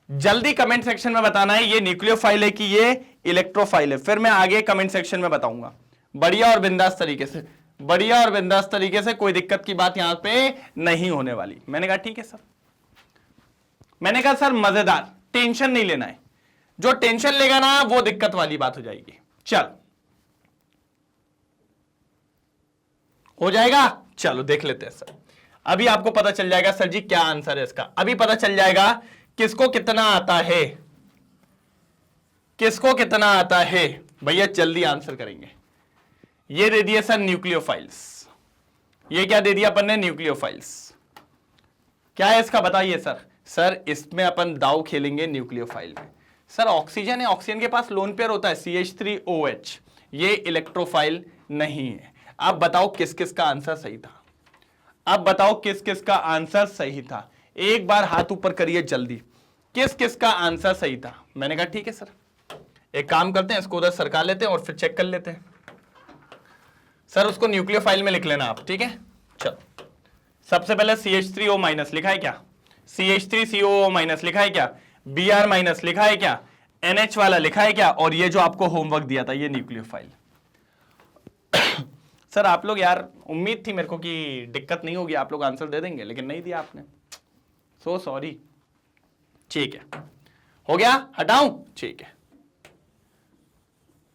जल्दी कमेंट सेक्शन में बताना है ये न्यूक्लियोफाइल है कि ये इलेक्ट्रोफाइल है, फिर मैं आगे कमेंट सेक्शन में बताऊंगा, बढ़िया और बिंदास तरीके से, बढ़िया और बिंदास तरीके से, कोई दिक्कत की बात यहां पे नहीं होने वाली। मैंने कहा ठीक है सर, मैंने कहा सर मजेदार, टेंशन नहीं लेना है, जो टेंशन लेगा ना वो दिक्कत वाली बात हो जाएगी। चल हो जाएगा, चलो देख लेते हैं सर। अभी आपको पता चल जाएगा सर जी क्या आंसर है इसका, अभी पता चल जाएगा किसको कितना आता है, किसको कितना आता है। भैया जल्दी आंसर करेंगे। ये दे दिए सर न्यूक्लियोफाइल्स, ये क्या दे दिया अपन ने, न्यूक्लियोफाइल्स। क्या है इसका बताइए सर। सर इसमें अपन दाव खेलेंगे न्यूक्लियोफाइल में। सर ऑक्सीजन है, ऑक्सीजन के पास लोन पेयर होता है CH3OH, ये इलेक्ट्रोफाइल नहीं है। अब बताओ किस किस का आंसर सही था, अब बताओ किस किस का आंसर सही था, एक बार हाथ ऊपर करिए जल्दी, किस किस का आंसर सही था। मैंने कहा ठीक है सर, एक काम करते हैं, इसको उधर सरका लेते हैं और फिर चेक कर लेते हैं। सर उसको न्यूक्लियोफाइल में लिख लेना आप, ठीक है। चलो सबसे पहले CH3O- लिखा है क्या, CH3COO- लिखा है क्या, Br- लिखा है क्या, NH वाला लिखा है क्या, और ये जो आपको होमवर्क दिया था ये न्यूक्लियोफाइल। सर आप लोग यार, उम्मीद थी मेरे को कि दिक्कत नहीं होगी, आप लोग आंसर दे देंगे, लेकिन नहीं दिया आपने, सो सॉरी। ठीक है, हो गया, हटाऊं, ठीक है।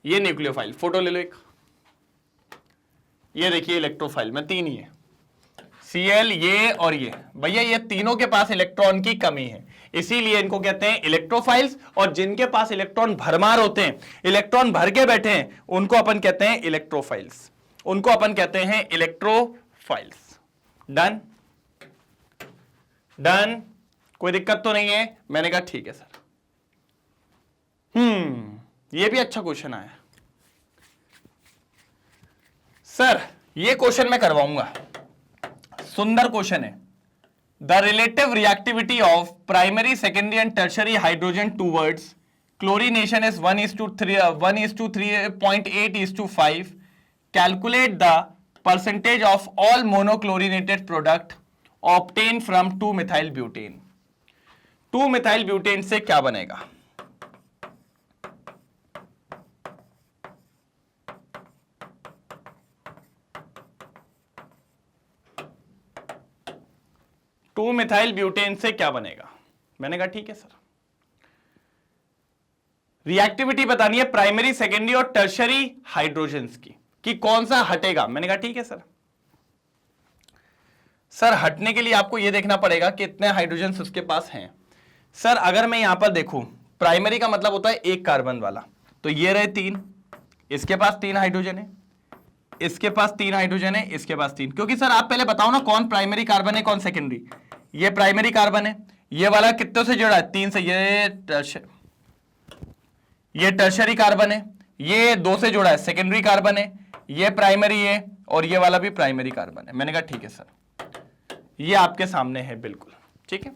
ये न्यूक्लियोफाइल, फोटो ले लो एक, ये देखिए इलेक्ट्रोफाइल में 3 ही है, Cl, ये और ये। भैया ये तीनों के पास इलेक्ट्रॉन की कमी है, इसीलिए इनको कहते हैं इलेक्ट्रोफाइल्स। और जिनके पास इलेक्ट्रॉन भरमार होते हैं, इलेक्ट्रॉन भर के बैठे हैं, उनको अपन कहते हैं इलेक्ट्रोफाइल्स, उनको अपन कहते हैं इलेक्ट्रोफाइल्स। डन डन, कोई दिक्कत तो नहीं है? मैंने कहा ठीक है सर। ये भी अच्छा क्वेश्चन आया सर, ये क्वेश्चन मैं करवाऊंगा, सुंदर क्वेश्चन है। The relative reactivity of primary, secondary and tertiary hydrogen towards chlorination is 1:3.8:5. Calculate the percentage of all monochlorinated product obtain from 2-मिथाइल ब्यूटेन। 2-मिथाइल ब्यूटेन से क्या बनेगा? टू मिथाइल ब्यूटेन से क्या बनेगा? मैंने कहा ठीक है सर। रिएक्टिविटी बतानी है प्राइमरी, सेकेंडरी और टर्शरी हाइड्रोजन्स की, कि कौन सा हटेगा। मैंने कहा ठीक है सर। सर हटने के लिए आपको यह देखना पड़ेगा कि इतने हाइड्रोजन्स उसके पास हैं। सर अगर मैं यहां पर देखूं, प्राइमरी का मतलब होता है एक कार्बन वाला, तो ये रहे 3, इसके पास 3 हाइड्रोजन है, इसके पास 3 हाइड्रोजन है, इसके पास 3। क्योंकि सर आप पहले बताओ ना कौन प्राइमरी कार्बन है कौन सेकेंडरी। ये प्राइमरी कार्बन है, ये वाला कितनों से जुड़ा है? 3 से। ये टर्शरी कार्बन है, ये 2 से जुड़ा है, सेकेंडरी कार्बन है, ये प्राइमरी है और ये वाला भी प्राइमरी कार्बन है। मैंने कहा ठीक है सर, ये आपके सामने है बिल्कुल ठीक है।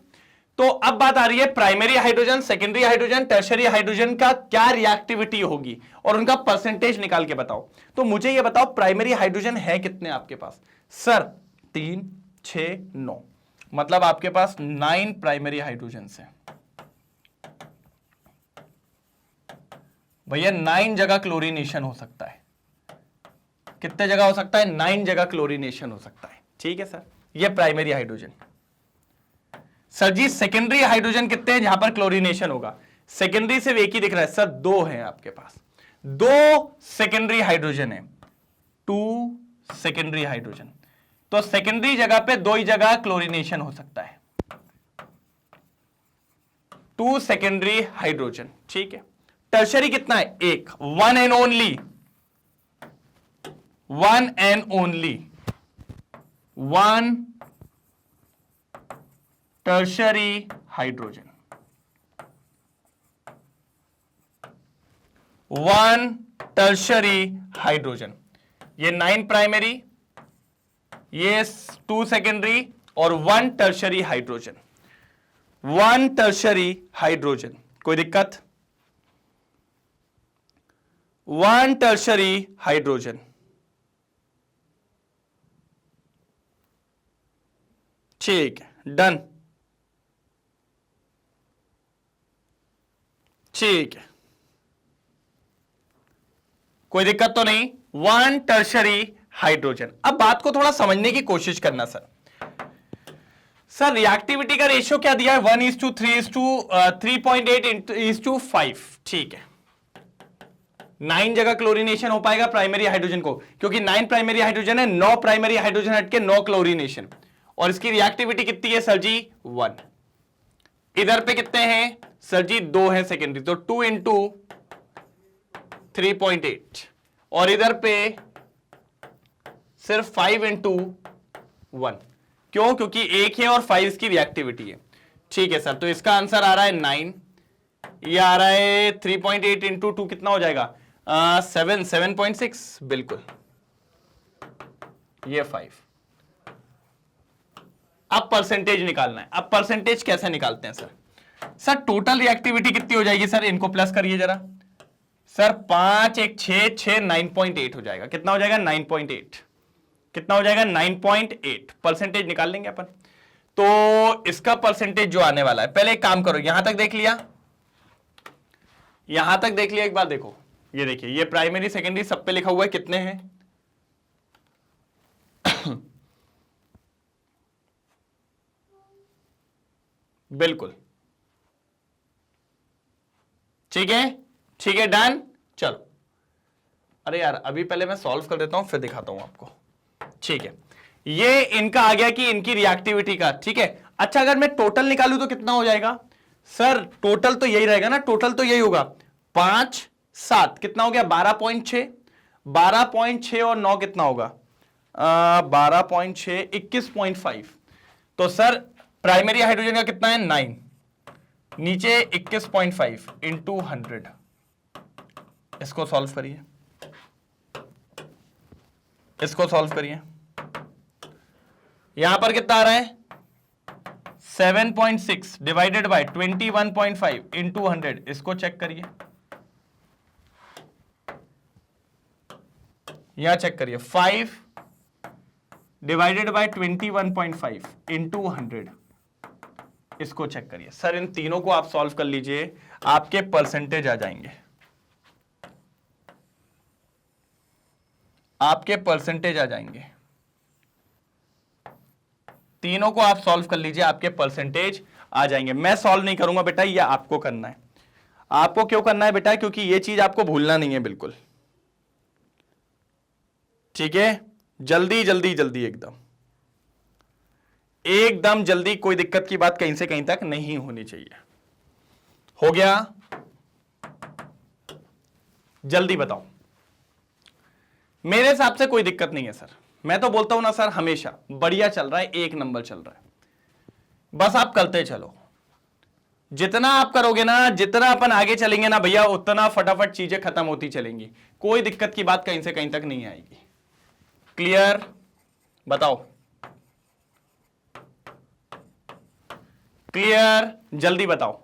तो अब बात आ रही है primary hydrogen, secondary hydrogen, tertiary hydrogen का क्या रिएक्टिविटी होगी और उनका परसेंटेज निकाल के बताओ। तो मुझे ये बताओ प्राइमरी हाइड्रोजन है कितने आपके पास? सर 3, 6, 9, मतलब आपके पास 9 प्राइमरी हाइड्रोजन है। भैया 9 जगह क्लोरीनेशन हो सकता है। कितने जगह हो सकता है? 9 जगह क्लोरीनेशन हो सकता है। ठीक है सर, ये प्राइमरी हाइड्रोजन। सर जी सेकेंडरी हाइड्रोजन कितने हैं जहां पर क्लोरीनेशन होगा? सेकेंडरी से एक ही दिख रहा है सर, 2 हैं आपके पास, 2 सेकेंडरी हाइड्रोजन है, 2 सेकेंडरी हाइड्रोजन। तो सेकेंडरी जगह पे 2 ही जगह क्लोरीनेशन हो सकता है, 2 सेकेंडरी हाइड्रोजन। ठीक है। टर्शरी कितना है? 1, 1 and only, 1 and only 1 tertiary hydrogen, 1 tertiary hydrogen. ये 9 प्राइमरी, ये 2 सेकेंडरी और 1 टर्शरी हाइड्रोजन, 1 टर्शरी हाइड्रोजन। कोई दिक्कत? 1 टर्शरी हाइड्रोजन। ठीक है, डन। ठीक है, कोई दिक्कत तो नहीं। 1 टर्शरी हाइड्रोजन। अब बात को थोड़ा समझने की कोशिश करना सर। सर रिएक्टिविटी का रेशियो क्या दिया है? 1:3:3.8:5। ठीक है, 9 जगह क्लोरीनेशन हो पाएगा प्राइमरी हाइड्रोजन को, क्योंकि 9 प्राइमरी हाइड्रोजन है, 9 प्राइमरी हाइड्रोजन हटके 9 क्लोरीनेशन। और इसकी रिएक्टिविटी कितनी है सर जी? 1। इधर पे कितने हैं सर जी? 2 है सेकेंडरी, तो 2 × 3.8। और इधर पे सिर्फ 5 × 1। क्यों? क्योंकि 1 है और 5 इसकी रिएक्टिविटी है। ठीक है सर, तो इसका आंसर आ रहा है 9, ये आ रहा है 3.8 × 2 कितना हो जाएगा? 7.6 बिल्कुल, ये 5। अब परसेंटेज निकालना है। अब परसेंटेज कैसे निकालते हैं सर? सर टोटल रिएक्टिविटी कितनी हो जाएगी सर? इनको प्लस करिए जरा सर। 5 1 6 6 9.8 हो जाएगा। कितना हो जाएगा? 9.8। कितना हो जाएगा? 9.8। परसेंटेज निकाल लेंगे अपन। तो इसका परसेंटेज जो आने वाला है, पहले एक काम करो, यहां तक देख लिया, यहां तक देख लिया, एक बार देखो, ये देखिए, ये प्राइमरी सेकेंडरी सब पे लिखा हुआ है कितने हैं। बिल्कुल ठीक है, ठीक है, डन। चलो, अरे यार अभी पहले मैं सॉल्व कर देता हूं फिर दिखाता हूं आपको। ठीक है, ये इनका आ गया कि इनकी रिएक्टिविटी का। ठीक है, अच्छा अगर मैं टोटल निकालूं तो कितना हो जाएगा? सर टोटल तो यही रहेगा ना, टोटल तो यही होगा 5 7 कितना हो गया 12.6, 12.6 और 9 कितना होगा 12.6 21.5। तो सर प्राइमरी हाइड्रोजन का कितना है 9, नीचे 21.5 इंटू 100। इसको सॉल्व करिए, इसको सॉल्व करिए। यहां पर कितना आ रहा है 7.6 डिवाइडेड बाय 21.5 इंटू 100। इसको चेक करिए, यहां चेक करिए 5 डिवाइडेड बाय 21.5 इंटू 100। इसको चेक करिए। सर इन तीनों को आप सॉल्व कर लीजिए, आपके परसेंटेज आ जाएंगे, आपके परसेंटेज आ जाएंगे। तीनों को आप सॉल्व कर लीजिए, आपके परसेंटेज आ जाएंगे। मैं सॉल्व नहीं करूंगा बेटा, ये आपको करना है। आपको क्यों करना है बेटा, क्योंकि ये चीज आपको भूलना नहीं है बिल्कुल, ठीक है। जल्दी जल्दी जल्दी एकदम एकदम जल्दी, कोई दिक्कत की बात कहीं से कहीं तक नहीं होनी चाहिए। हो गया, जल्दी बताओ। मेरे हिसाब से कोई दिक्कत नहीं है सर, मैं तो बोलता हूं ना सर हमेशा बढ़िया चल रहा है, एक नंबर चल रहा है। बस आप करते चलो, जितना आप करोगे ना, जितना अपन आगे चलेंगे ना भैया, उतना फटाफट चीजें खत्म होती चलेंगी। कोई दिक्कत की बात कहीं से कहीं तक नहीं आएगी। क्लियर? बताओ क्लियर, जल्दी बताओ।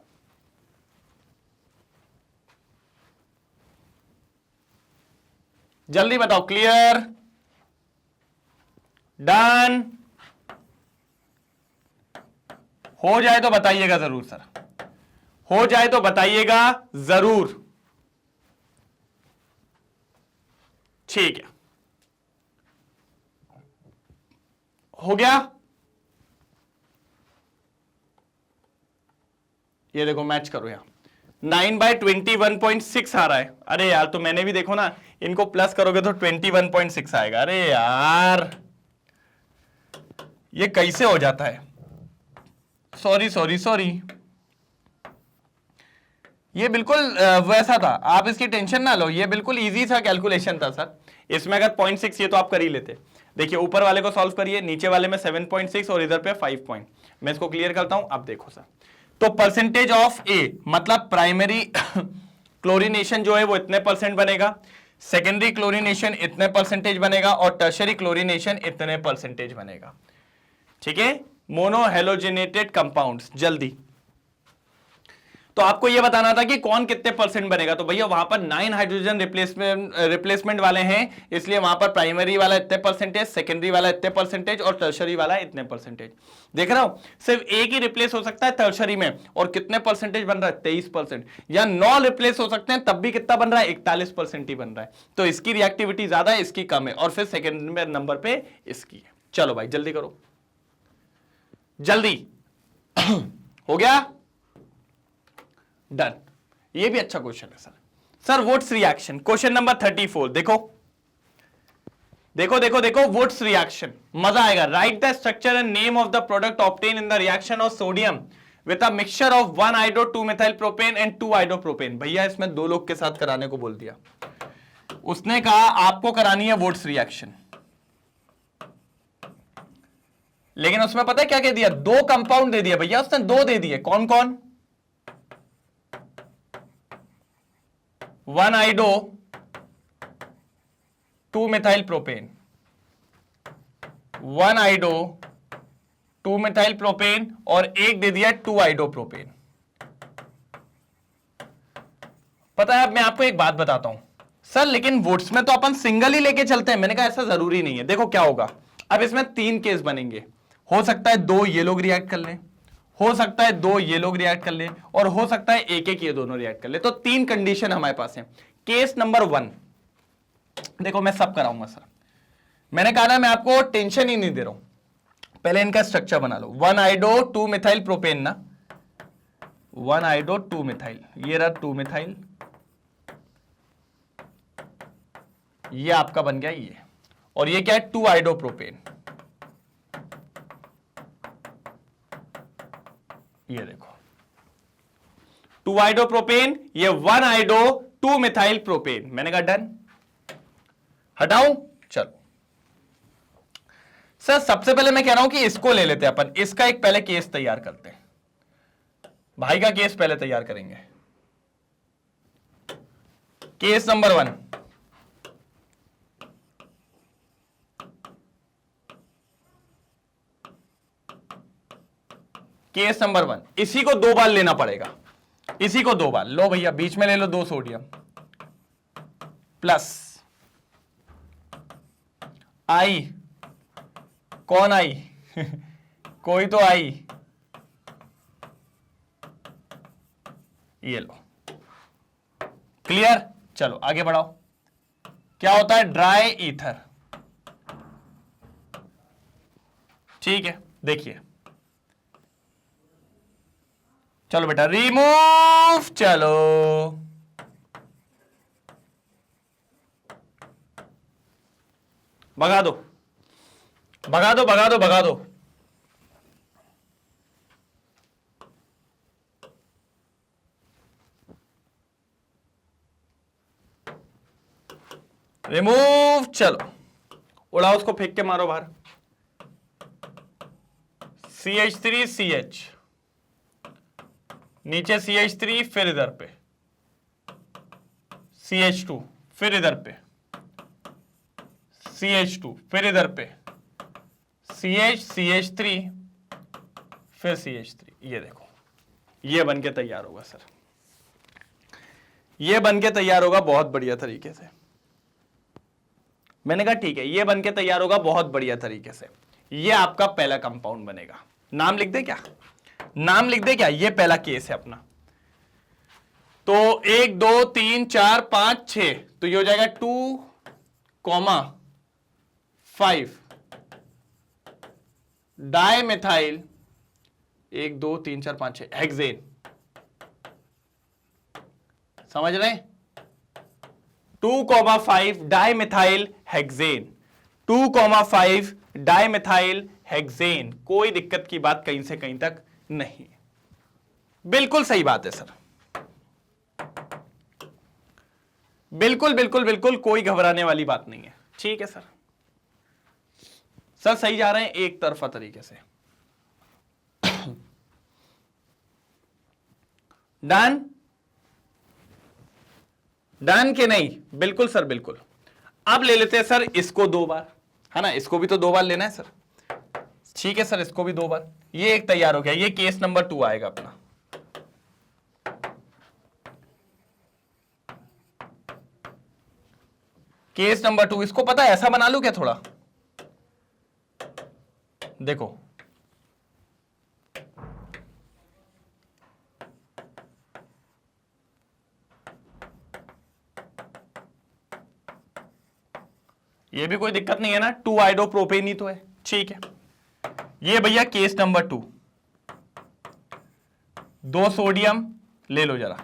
जल्दी बताओ, क्लियर, डन। हो जाए तो बताइएगा जरूर सर, हो जाए तो बताइएगा जरूर, ठीक है। हो गया, ये देखो मैच करो, यहां 9/21.6 आ रहा है। अरे यार, तो मैंने भी देखो ना, इनको प्लस करोगे तो 21.6 आएगा। अरे यार ये कैसे हो जाता है, सॉरी सॉरी सॉरी। ये बिल्कुल वैसा था, आप इसकी टेंशन ना लो, ये बिल्कुल इजी सा कैलकुलेशन था सर। इसमें अगर 0.6 ये तो आप कर ही लेते। देखिए ऊपर वाले को सॉल्व करिए, नीचे वाले में 7.6 और इधर पे 5 पॉइंट। मैं इसको क्लियर करता हूं, अब देखो सर। तो परसेंटेज ऑफ ए मतलब प्राइमरी क्लोरीनेशन जो है वो इतने परसेंट बनेगा, सेकेंडरी क्लोरीनेशन इतने परसेंटेज बनेगा, और टर्शरी क्लोरीनेशन इतने परसेंटेज बनेगा, ठीक है। मोनोहेलोजेनेटेड कंपाउंड्स, जल्दी। तो आपको यह बताना था कि कौन कितने परसेंट बनेगा। तो भैया वहां पर 9 हाइड्रोजन रिप्लेसमेंट वाले हैं, इसलिए वहां पर प्राइमरी वाला इतने परसेंटेज, सेकेंडरी वाला इतने परसेंटेज और टर्शरी वाला इतने परसेंटेज। देख रहा हूं, सिर्फ एक ही रिप्लेस हो सकता है टर्शरी में, और कितने परसेंटेज बन रहा है 23%, या 9 रिप्लेस हो सकते हैं तब भी कितना बन रहा है 41% ही बन रहा है। तो इसकी रिएक्टिविटी ज्यादा है, इसकी कम है, और फिर सेकेंड नंबर पे इसकी है। चलो भाई जल्दी करो, जल्दी। हो गया, डन। ये भी अच्छा क्वेश्चन है sir. Sir votes reaction, question number 34। देखो देखो देखो देखो, वोट्स रिएक्शन, मजा आएगा। Right the structure and name of the product obtain in the reaction of sodium with a mixture of 1 आइडो 2 methyl propane and 2 आइडो propane. भैया इसमें 2 लोग के साथ कराने को बोल दिया, उसने कहा आपको करानी है वोट्स रिएक्शन, लेकिन उसमें पता है क्या कह दिया, 2 कंपाउंड दे दिया भैया उसने, 2 दे दिए। कौन कौन? 1 आइडो 2 मिथाइल प्रोपेन, 1 आइडो 2 मिथाइल प्रोपेन, और एक दे दिया 2 आइडो प्रोपेन। पता है, अब मैं आपको एक बात बताता हूं सर, लेकिन वोट्स में तो अपन सिंगल ही लेके चलते हैं। मैंने कहा ऐसा जरूरी नहीं है। देखो क्या होगा, अब इसमें 3 केस बनेंगे। हो सकता है 2 ये लोग रिएक्ट कर लें, हो सकता है 2 ये लोग रिएक्ट कर लें, और हो सकता है एक एक ये दोनों रिएक्ट कर ले। तो 3 कंडीशन हमारे पास है। केस नंबर 1, देखो मैं सब कराऊंगा सर, मैंने कहा ना मैं आपको टेंशन ही नहीं दे रहा हूं। पहले इनका स्ट्रक्चर बना लो। 1 आइडो 2 मिथाइल प्रोपेन ना, 1 आइडो 2 मिथाइल, ये रहा 2 मिथाइल, ये आपका बन गया ये, और ये क्या है 2 आइडो प्रोपेन। ये देखो 2 आइडोप्रोपेन, ये 1 आइडो 2 मिथाइल प्रोपेन। मैंने कहा डन, हटाऊं? चलो सर, सबसे पहले मैं कह रहा हूं कि इसको ले लेते हैं अपन, इसका एक पहले केस तैयार करते हैं। भाई का केस पहले तैयार करेंगे। केस नंबर 1, केस नंबर 1, इसी को 2 बार लेना पड़ेगा, इसी को 2 बार लो भैया, बीच में ले लो 2 सोडियम प्लस आई, कौन आई? कोई तो आई, ये लो, क्लियर? चलो आगे बढ़ाओ। क्या होता है? Dry ether. ठीक है, देखिए, चलो बेटा रिमूव, चलो भगा दो, भगा दो, भगा दो, भगा दो। रिमूव, चलो उड़ाओ उसको, फेंक के मारो बाहर। CH3CH, नीचे CH3, फिर इधर पे CH2, फिर इधर पे CH2, फिर इधर पे CH3, फिर CH3। ये देखो, ये बन के तैयार होगा सर, ये बन के तैयार होगा बहुत बढ़िया तरीके से। मैंने कहा ठीक है, ये बन के तैयार होगा बहुत बढ़िया तरीके से। ये आपका पहला कंपाउंड बनेगा। नाम लिख दे क्या? नाम लिख दे क्या? ये पहला केस है अपना। तो 1 2 3 4 5 6, तो ये हो जाएगा 2,5 डाइमेथाइल 1 2 3 4 5 6 हेक्सेन। समझ रहे हैं? 2,5 डाइमेथाइल हेक्सेन, 2,5 डाइमेथाइल हेक्सेन। कोई दिक्कत की बात कहीं से कहीं तक नहीं, बिल्कुल सही बात है सर, बिल्कुल बिल्कुल बिल्कुल कोई घबराने वाली बात नहीं है। ठीक है सर, सर सही जा रहे हैं एक तरफा तरीके से। डन, डन के नहीं? बिल्कुल सर, बिल्कुल। अब ले लेते हैं सर इसको 2 बार, है ना, इसको भी तो 2 बार लेना है सर। ठीक है सर, इसको भी 2 बार। ये एक तैयार हो गया, ये केस नंबर 2 आएगा अपना। केस नंबर 2, इसको पता है ऐसा बना लूं क्या थोड़ा? देखो, ये भी कोई दिक्कत नहीं है ना, 2 आइडोप्रोपेन ही तो है। ठीक है, ये भैया केस नंबर 2, 2 सोडियम ले लो जरा,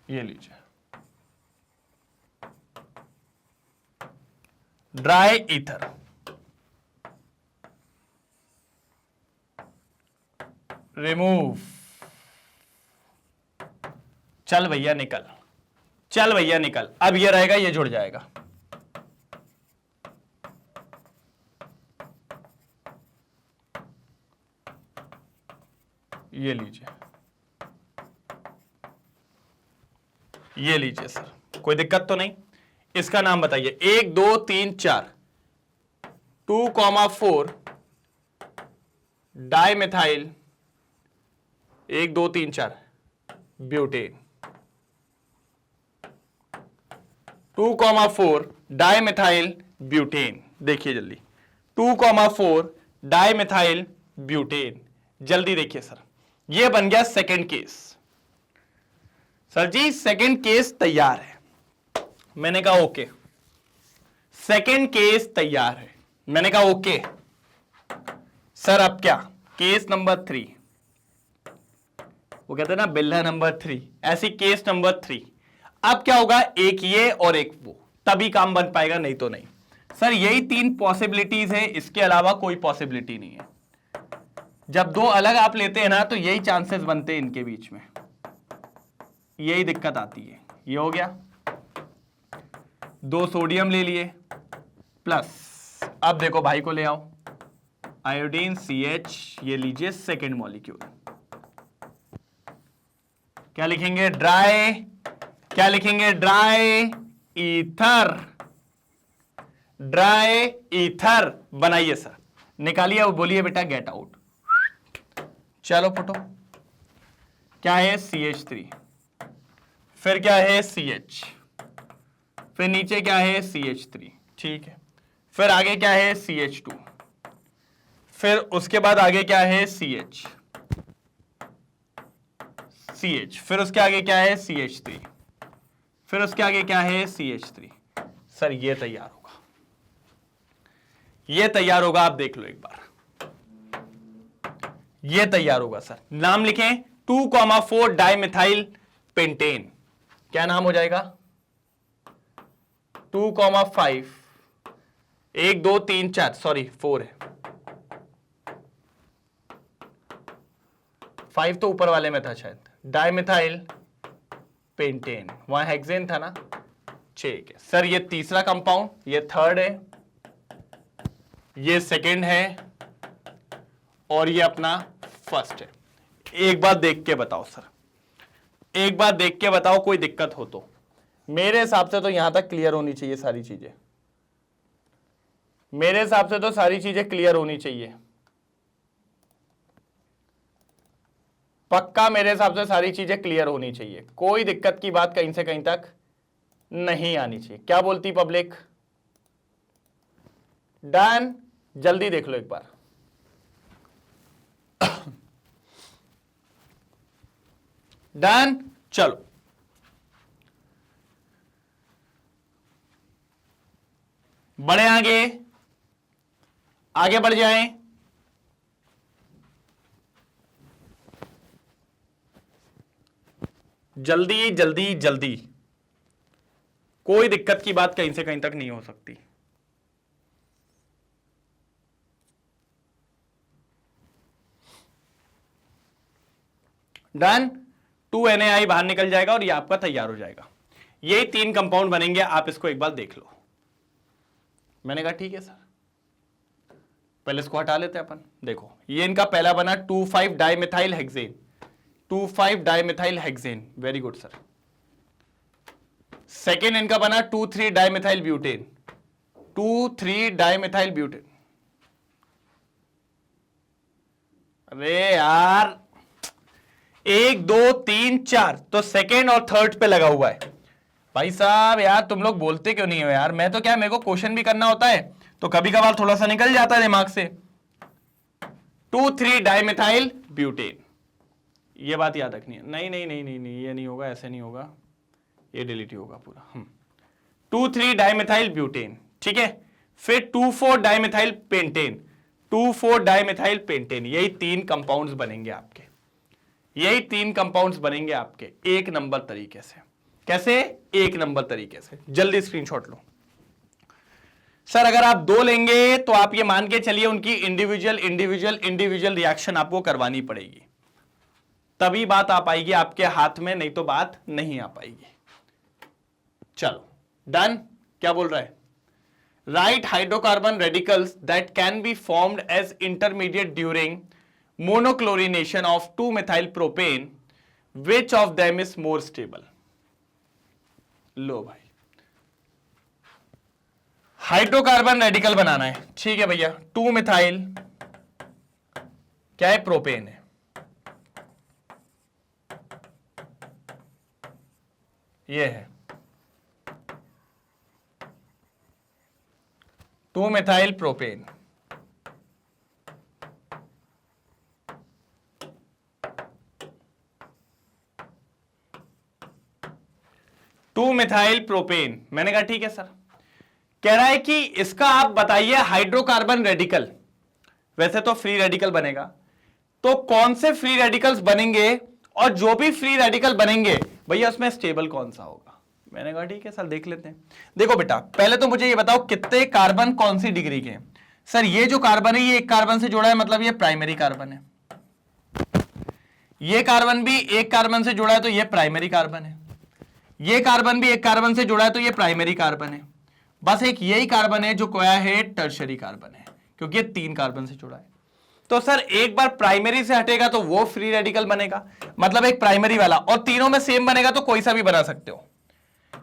ये लीजिए, ड्राई ईथर, रिमूव, चल भैया निकल, चल भैया निकल। अब ये रहेगा, ये जुड़ जाएगा, ये लीजिए, ये लीजिए सर, कोई दिक्कत तो नहीं? इसका नाम बताइए। 1 2 3 4, 2,4 डाइमेथाइल 1 2 3 4 ब्यूटेन, 2,4 डाइमेथाइल ब्यूटेन। देखिए जल्दी, 2,4 डाइमेथाइल ब्यूटेन, जल्दी देखिए सर, ये बन गया सेकंड केस। सर जी सेकंड केस तैयार है। मैंने कहा ओके, सेकंड केस तैयार है। मैंने कहा ओके सर, अब क्या? केस नंबर 3, वो कहते हैं ना बिल्ला नंबर 3, ऐसी केस नंबर 3। अब क्या होगा? एक ये और एक वो, तभी काम बन पाएगा, नहीं तो नहीं। सर यही 3 पॉसिबिलिटीज है, इसके अलावा कोई पॉसिबिलिटी नहीं है। जब 2 अलग आप लेते हैं ना तो यही चांसेस बनते हैं इनके बीच में, यही दिक्कत आती है। ये हो गया, 2 सोडियम ले लिए प्लस, अब देखो भाई को ले आओ, आयोडीन CH, ये लीजिए सेकेंड मॉलिक्यूल। क्या लिखेंगे? ड्राई, क्या लिखेंगे? ड्राई ईथर, ड्राई ईथर बनाइए सर, निकालिए और बोलिए बेटा गेट आउट। चलो फुटो, क्या है? CH3, फिर क्या है? CH, फिर नीचे क्या है? CH3, ठीक है। फिर आगे क्या है? CH2, फिर उसके बाद आगे क्या है? CH, फिर उसके आगे क्या है? CH3, फिर उसके आगे क्या है? CH3। सर ये तैयार होगा, ये तैयार होगा, आप देख लो एक बार, ये तैयार होगा सर। नाम लिखें 2,4 डाइमिथाइल पेंटेन, क्या नाम हो जाएगा? 2,5, 1 2 3 4, सॉरी 4 है, 5 तो ऊपर वाले में था शायद, डाइमिथाइल पेंटेन, वहां हेक्सेन था ना, ठीक है सर। ये तीसरा कंपाउंड, ये थर्ड है, ये सेकेंड है, और ये अपना फर्स्ट है। एक बात देख के बताओ सर, एक बात देख के बताओ, कोई दिक्कत हो तो। मेरे हिसाब से तो यहां तक क्लियर होनी चाहिए सारी चीजें, मेरे हिसाब से तो सारी चीजें क्लियर होनी चाहिए, पक्का मेरे हिसाब से सारी चीजें क्लियर होनी चाहिए, कोई दिक्कत की बात कहीं से कहीं तक नहीं आनी चाहिए। क्या बोलती पब्लिक? डन? जल्दी देख लो एक बार। डन? चलो बढ़े आगे, आगे बढ़ जाएं। जल्दी जल्दी जल्दी, कोई दिक्कत की बात कहीं से कहीं तक नहीं हो सकती। डन? 2NaI बाहर निकल जाएगा और ये आपका तैयार हो जाएगा। ये 3 कंपाउंड बनेंगे, आप इसको एक बार देख लो। मैंने कहा ठीक है सर, पहले इसको हटा लेते हैं अपन। देखो ये इनका पहला बना 2,5 dimethyl hexane, 2,5 dimethyl hexane, very good sir. Second इनका बना 2,3 डाइमिथाइल ब्यूटेन, 2,3 डाइमिथाइल ब्यूटेन। अरे यार 1 2 3 4 तो सेकेंड और थर्ड पे लगा हुआ है। भाई साहब यार तुम लोग बोलते क्यों नहीं हो यार? मैं तो क्या, मेरे को क्वेश्चन भी करना होता है तो कभी कभार थोड़ा सा निकल जाता है दिमाग से। 2,3 डाइमिथाइल ब्यूटेन, ये बात याद रखनी है। नहीं नहीं नहीं नहीं नहीं, ये नहीं होगा, ऐसे नहीं होगा, ये डिलीट होगा पूरा। 2,3 डाइमिथाइल ब्यूटेन, ठीक है। फिर 2,4 डाइमिथाइल पेंटेन, 2,4 डाइमिथाइल पेंटेन, यही 3 कंपाउंड्स बनेंगे आपके, यही 3 कंपाउंड्स बनेंगे आपके 1 नंबर तरीके से। कैसे? 1 नंबर तरीके से। जल्दी स्क्रीनशॉट लो सर। अगर आप 2 लेंगे तो आप ये मान के चलिए उनकी इंडिविजुअल इंडिविजुअल इंडिविजुअल रिएक्शन आपको करवानी पड़ेगी, तभी बात आ पाएगी आपके हाथ में, नहीं तो बात नहीं आ पाएगी। चलो डन? क्या बोल रहा है? Right hydrocarbon radicals that can be formed as intermediate during monochlorination of 2-methyl propane, which of them is more stable? लो भाई, हाइड्रोकार्बन रेडिकल बनाना है, ठीक है भैया। 2-methyl क्या है? प्रोपेन है, ये है 2-methyl propane. Two methyl propane, मैंने कहा ठीक है सर। कह रहा है कि इसका आप बताइए हाइड्रोकार्बन रेडिकल, वैसे तो फ्री रेडिकल बनेगा, तो कौन से फ्री रेडिकल्स बनेंगे, और जो भी फ्री रेडिकल बनेंगे भैया उसमें स्टेबल कौन सा होगा? मैंने कहा ठीक है सर देख लेते हैं। देखो बेटा पहले तो मुझे ये बताओ कितने कार्बन कौन सी डिग्री के हैं। सर ये जो कार्बन है ये एक कार्बन से जुड़ा है, मतलब ये प्राइमरी कार्बन है। ये कार्बन भी एक कार्बन से जुड़ा है तो ये प्राइमरी कार्बन है। ये कार्बन भी एक कार्बन से जुड़ा है तो ये प्राइमरी कार्बन है। बस एक यही कार्बन है जो क्या है, टर्शरी कार्बन है, क्योंकि ये 3 कार्बन से जुड़ा है। तो सर एक बार प्राइमरी से हटेगा तो वो फ्री रेडिकल बनेगा, मतलब एक प्राइमरी वाला, और तीनों में सेम बनेगा तो कोई सा भी बना सकते हो।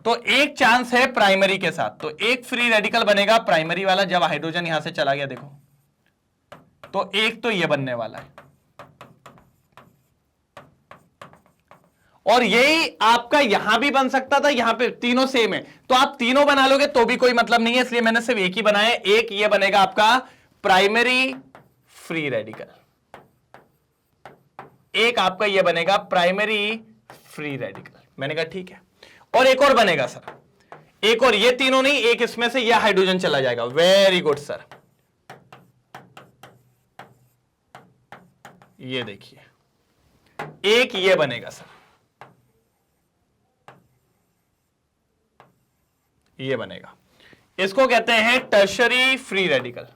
तो एक चांस है प्राइमरी के साथ, तो एक फ्री रेडिकल बनेगा प्राइमरी वाला जब हाइड्रोजन यहां से चला गया, देखो तो एक तो ये बनने वाला है, और यही आपका यहां भी बन सकता था, यहां पे तीनों सेम है तो आप तीनों बना लोगे तो भी कोई मतलब नहीं है, इसलिए मैंने सिर्फ एक ही बनाया। एक ये बनेगा आपका प्राइमरी फ्री रेडिकल, एक आपका ये बनेगा प्राइमरी फ्री रेडिकल। मैंने कहा ठीक है, और एक और बनेगा सर, एक और, ये तीनों नहीं, एक इसमें से यह हाइड्रोजन चला जाएगा। वेरी गुड सर, ये देखिए एक ये बनेगा सर, ये बनेगा, इसको कहते हैं tertiary free radical.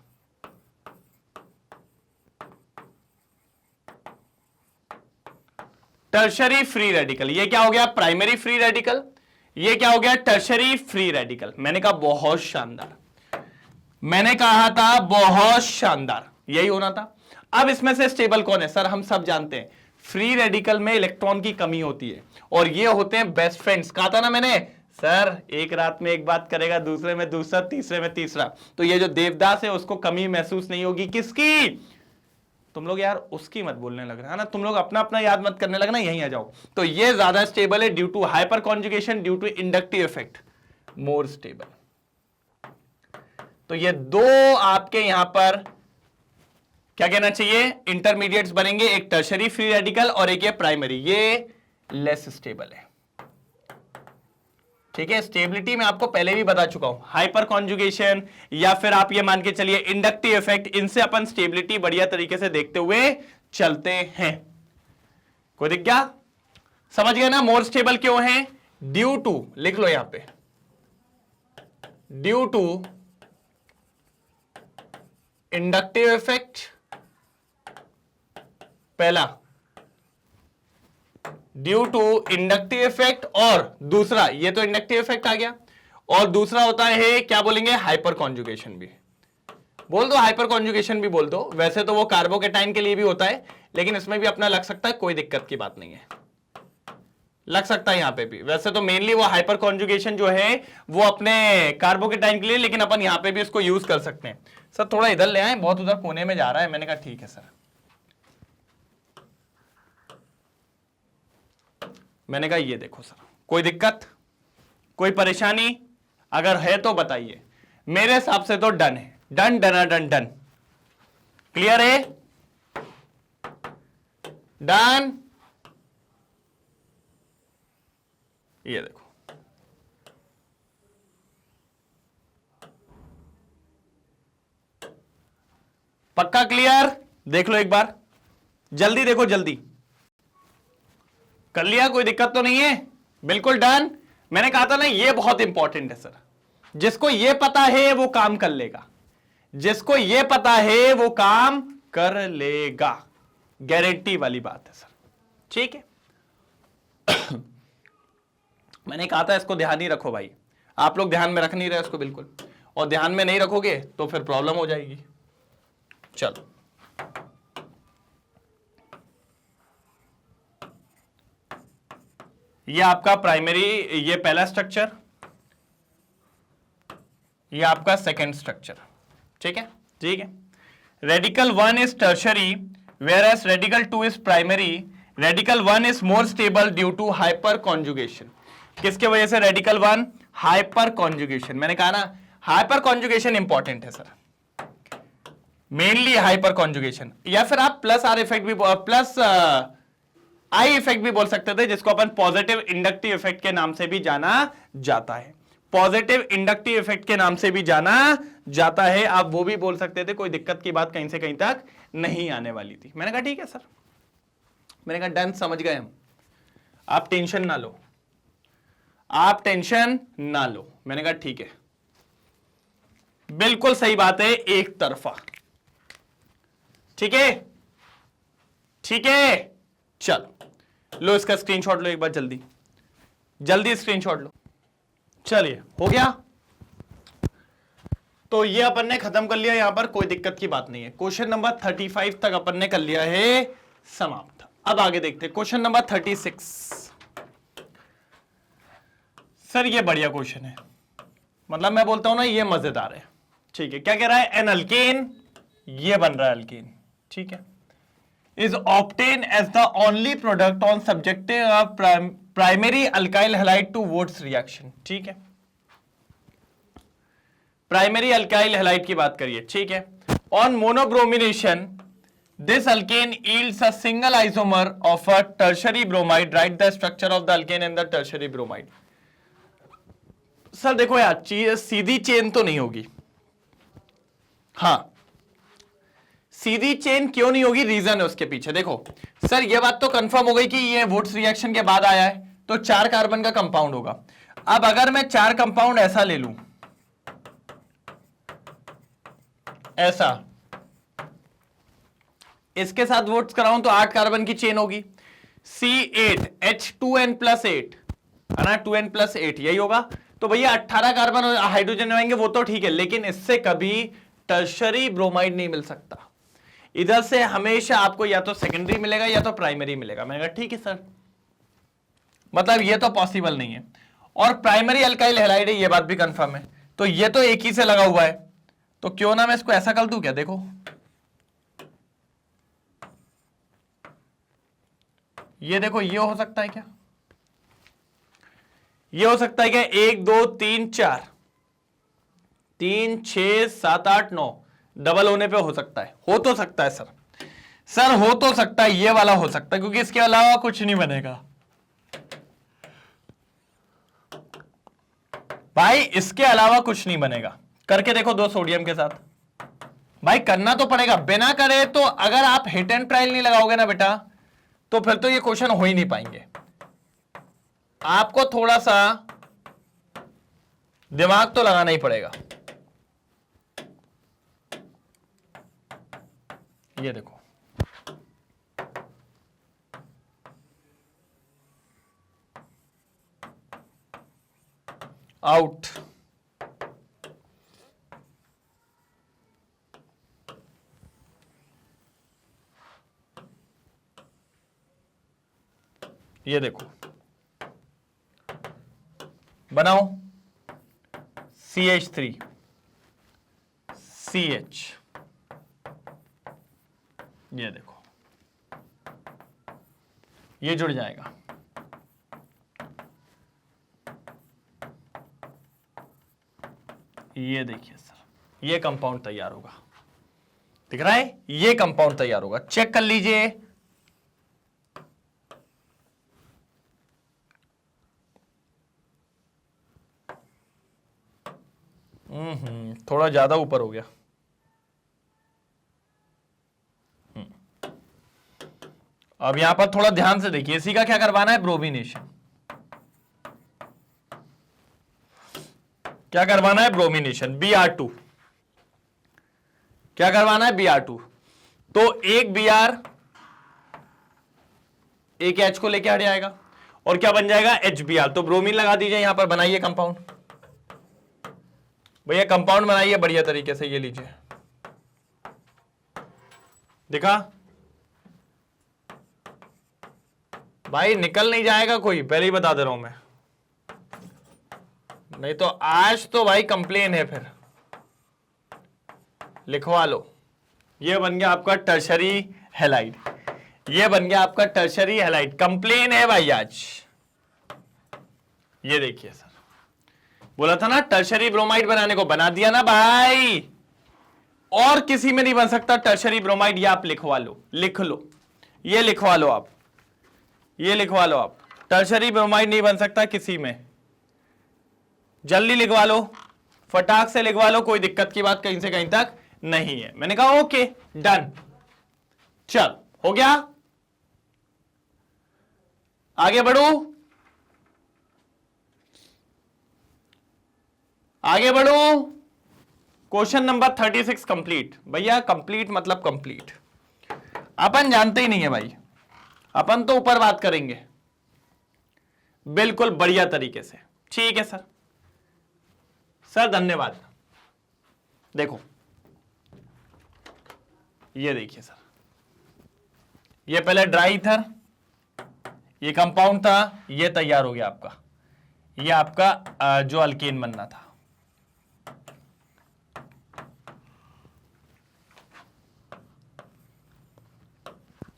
Tertiary free radical, ये क्या हो गया, प्राइमरी फ्री रेडिकल, ये क्या हो गया, टर्शरी फ्री रेडिकल। मैंने कहा बहुत शानदार, मैंने कहा था बहुत शानदार, यही होना था। अब इसमें से स्टेबल कौन है सर, हम सब जानते हैं फ्री रेडिकल में इलेक्ट्रॉन की कमी होती है, और ये होते हैं बेस्ट फ्रेंड्स। कहा था ना मैंने, सर एक रात में एक बात करेगा, दूसरे में दूसरा, तीसरे में तीसरा। तो ये जो देवदास है उसको कमी महसूस नहीं होगी, किसकी, तुम लोग यार उसकी मत बोलने लग रहा है ना, तुम लोग अपना अपना याद मत करने लगना, यहीं आ जाओ। तो ये ज्यादा स्टेबल है due to hyperconjugation, due to inductive effect, more stable. तो ये दो आपके यहां पर क्या कहना चाहिए, इंटरमीडिएट्स बनेंगे, एक टर्शरी फ्री रेडिकल और एक ये प्राइमरी, ये लेस स्टेबल है। ठीक है, स्टेबिलिटी में आपको पहले भी बता चुका हूं, हाइपर कॉन्जुगेशन या फिर आप ये मान के चलिए इंडक्टिव इफेक्ट, इनसे अपन स्टेबिलिटी बढ़िया तरीके से देखते हुए चलते हैं। कोई दिख गया, समझ गए ना मोर स्टेबल क्यों है, ड्यू टू, लिख लो यहां पे, ड्यू टू इंडक्टिव इफेक्ट, पहला ड्यू टू इंडक्टिव इफेक्ट, और दूसरा ये तो इंडक्टिव इफेक्ट आ गया, और दूसरा होता है क्या बोलेंगे, हाइपर कॉन्जुगेशन भी बोल दो, हाइपर कॉन्जुगेशन भी बोल दो। वैसे तो वो कार्बोकेटाइन के लिए भी होता है, लेकिन इसमें भी अपना लग सकता है, कोई दिक्कत की बात नहीं है, लग सकता है यहां पे भी। वैसे तो मेनली वो हाइपर कॉन्जुगेशन जो है वो अपने कार्बोकेटाइन के लिए, लेकिन अपन यहां पे भी इसको यूज कर सकते हैं। सर थोड़ा इधर ले आए, बहुत उधर कोने में जा रहा है। मैंने कहा ठीक है सर, मैंने कहा ये देखो सर, कोई दिक्कत, कोई परेशानी अगर है तो बताइए। मेरे हिसाब से तो डन है, done done done done, clear है, डन। ये देखो पक्का क्लियर, देख लो एक बार, जल्दी देखो, जल्दी कर लिया, कोई दिक्कत तो नहीं है, बिल्कुल डन। मैंने कहा था ना ये बहुत इंपॉर्टेंट है सर, जिसको ये पता है वो काम कर लेगा, जिसको ये पता है वो काम कर लेगा, गारंटी वाली बात है सर, ठीक है। मैंने कहा था इसको ध्यान ही रखो भाई, आप लोग ध्यान में रख नहीं रहे इसको बिल्कुल, और ध्यान में नहीं रखोगे तो फिर प्रॉब्लम हो जाएगी। चलो ये आपका प्राइमरी, ये पहला स्ट्रक्चर, ये आपका सेकेंड स्ट्रक्चर, ठीक है, ठीक है। Radical 1 is tertiary whereas radical 2 is primary, radical 1 is more stable due to hyperconjugation. किसके वजह से रेडिकल 1, हाइपर कॉन्जुगेशन। मैंने कहा ना हाइपर कॉन्जुगेशन इंपॉर्टेंट है सर, मेनली हाइपर कॉन्जुगेशन, या फिर आप प्लस आर इफेक्ट भी, प्लस आई इफेक्ट भी बोल सकते थे, जिसको अपन पॉजिटिव इंडक्टिव इफेक्ट के नाम से भी जाना जाता है, पॉजिटिव इंडक्टिव इफेक्ट के नाम से भी जाना जाता है, आप वो भी बोल सकते थे, कोई दिक्कत की बात कहीं से कहीं तक नहीं आने वाली थी। मैंने कहा ठीक है सर, मैंने कहा डन, समझ गए हम, आप टेंशन ना लो। आप टेंशन ना लो। मैंने कहा ठीक है, बिल्कुल सही बात है, एक तरफा। ठीक है, ठीक है, चलो लो इसका स्क्रीनशॉट लो एक बार, जल्दी जल्दी स्क्रीनशॉट लो। चलिए हो गया, तो ये अपन ने खत्म कर लिया, यहां पर कोई दिक्कत की बात नहीं है। क्वेश्चन नंबर 35 तक अपन ने कर लिया है समाप्त। अब आगे देखते हैं क्वेश्चन नंबर 36। सर ये बढ़िया क्वेश्चन है, मतलब मैं बोलता हूं ना ये मजेदार है। ठीक है, क्या कह रहा है, एन अल्केन, ये बन रहा है अल्केन, ठीक है, is obtained as the only product on subjecting a primary alkyl halide to Wurtz reaction। ठीक है, प्राइमरी अल्काइल हैलाइड की बात करिए, ठीक है। On monobromination this alkane yields a single isomer of a tertiary bromide, right the structure of the alkane and the tertiary bromide. Sir देखो यार, चीज सीधी चेन तो नहीं होगी, हाँ सीधी चेन क्यों नहीं होगी, रीजन है उसके पीछे। देखो सर ये बात तो कंफर्म हो गई कि ये वुड्स रिएक्शन के बाद आया है, तो 4 कार्बन का कंपाउंड होगा। अब अगर मैं 4 कंपाउंड ऐसा ले लूं, ऐसा इसके साथ वुड्स कराऊं तो 8 कार्बन की चेन होगी, C8H2n+8 है ना, 2n+8 यही होगा। तो भैया 18 कार्बन हाइड्रोजन आएंगे वो तो ठीक है, लेकिन इससे कभी टर्शरी ब्रोमाइड नहीं मिल सकता। इधर से हमेशा आपको या तो सेकेंडरी मिलेगा या तो प्राइमरी मिलेगा। मैंने कहा ठीक है सर, मतलब ये तो पॉसिबल नहीं है। और प्राइमरी अल्काइल हैलाइड है, ये बात भी कंफर्म है, तो ये तो एक ही से लगा हुआ है, तो क्यों ना मैं इसको ऐसा कर दूं क्या, देखो ये देखो, ये हो सकता है क्या, ये हो सकता है क्या, 1 2 3 4 3 6 7 8 9 डबल होने पे हो सकता है, हो तो सकता है सर, सर हो तो सकता है, ये वाला हो सकता है, क्योंकि इसके अलावा कुछ नहीं बनेगा भाई, इसके अलावा कुछ नहीं बनेगा। करके देखो 2 सोडियम के साथ, भाई करना तो पड़ेगा, बिना करे तो अगर आप हिट एंड ट्रायल नहीं लगाओगे ना बेटा, तो फिर तो ये क्वेश्चन हो ही नहीं पाएंगे। आपको थोड़ा सा दिमाग तो लगाना ही पड़ेगा। ये देखो आउट, ये देखो बनाओ CH3 CH, ये देखो ये जुड़ जाएगा, ये देखिए सर ये कंपाउंड तैयार होगा, दिख रहा है, ये कंपाउंड तैयार होगा, चेक कर लीजिए। थोड़ा ज्यादा ऊपर हो गया। अब यहां पर थोड़ा ध्यान से देखिए, इसी का क्या करवाना है, ब्रोमिनेशन, क्या करवाना है, ब्रोमिनेशन, Br2 क्या करवाना है, Br2। तो एक Br एक H को लेके हट जाएगा और क्या बन जाएगा, HBr। तो ब्रोमीन लगा दीजिए यहां पर, बनाइए कंपाउंड, भैया कंपाउंड बनाइए बढ़िया तरीके से, ये लीजिए, दिखा भाई, निकल नहीं जाएगा कोई, पहले ही बता दे रहा हूं मैं, नहीं तो आज तो भाई कंप्लेन है फिर, लिखवा लो। ये बन गया आपका टर्शरी हैलाइड, ये बन गया आपका टर्शरी हैलाइड, कंप्लेन है भाई आज। ये देखिए सर, बोला था ना टर्शरी ब्रोमाइड बनाने को, बना दिया ना भाई, और किसी में नहीं बन सकता टर्शरी ब्रोमाइड, ये आप लिखवा लो, लिख लो, ये लिखवा लो आप, ये लिखवा लो आप, टर्शरी ब्रोमाइड नहीं बन सकता किसी में, जल्दी लिखवा लो, फटाक से लिखवा लो, कोई दिक्कत की बात कहीं से कहीं तक नहीं है। मैंने कहा ओके डन, चल हो गया, आगे बढ़ू, आगे बढ़ो, क्वेश्चन नंबर 36 कंप्लीट। भैया कंप्लीट मतलब कंप्लीट, अपन जानते ही नहीं है भाई, अपन तो ऊपर बात करेंगे बिल्कुल बढ़िया तरीके से। ठीक है सर, सर धन्यवाद। देखो ये देखिए सर, ये पहले ड्राई ईथर, ये कंपाउंड था, ये तैयार हो गया आपका, ये आपका जो अल्केन बनना था।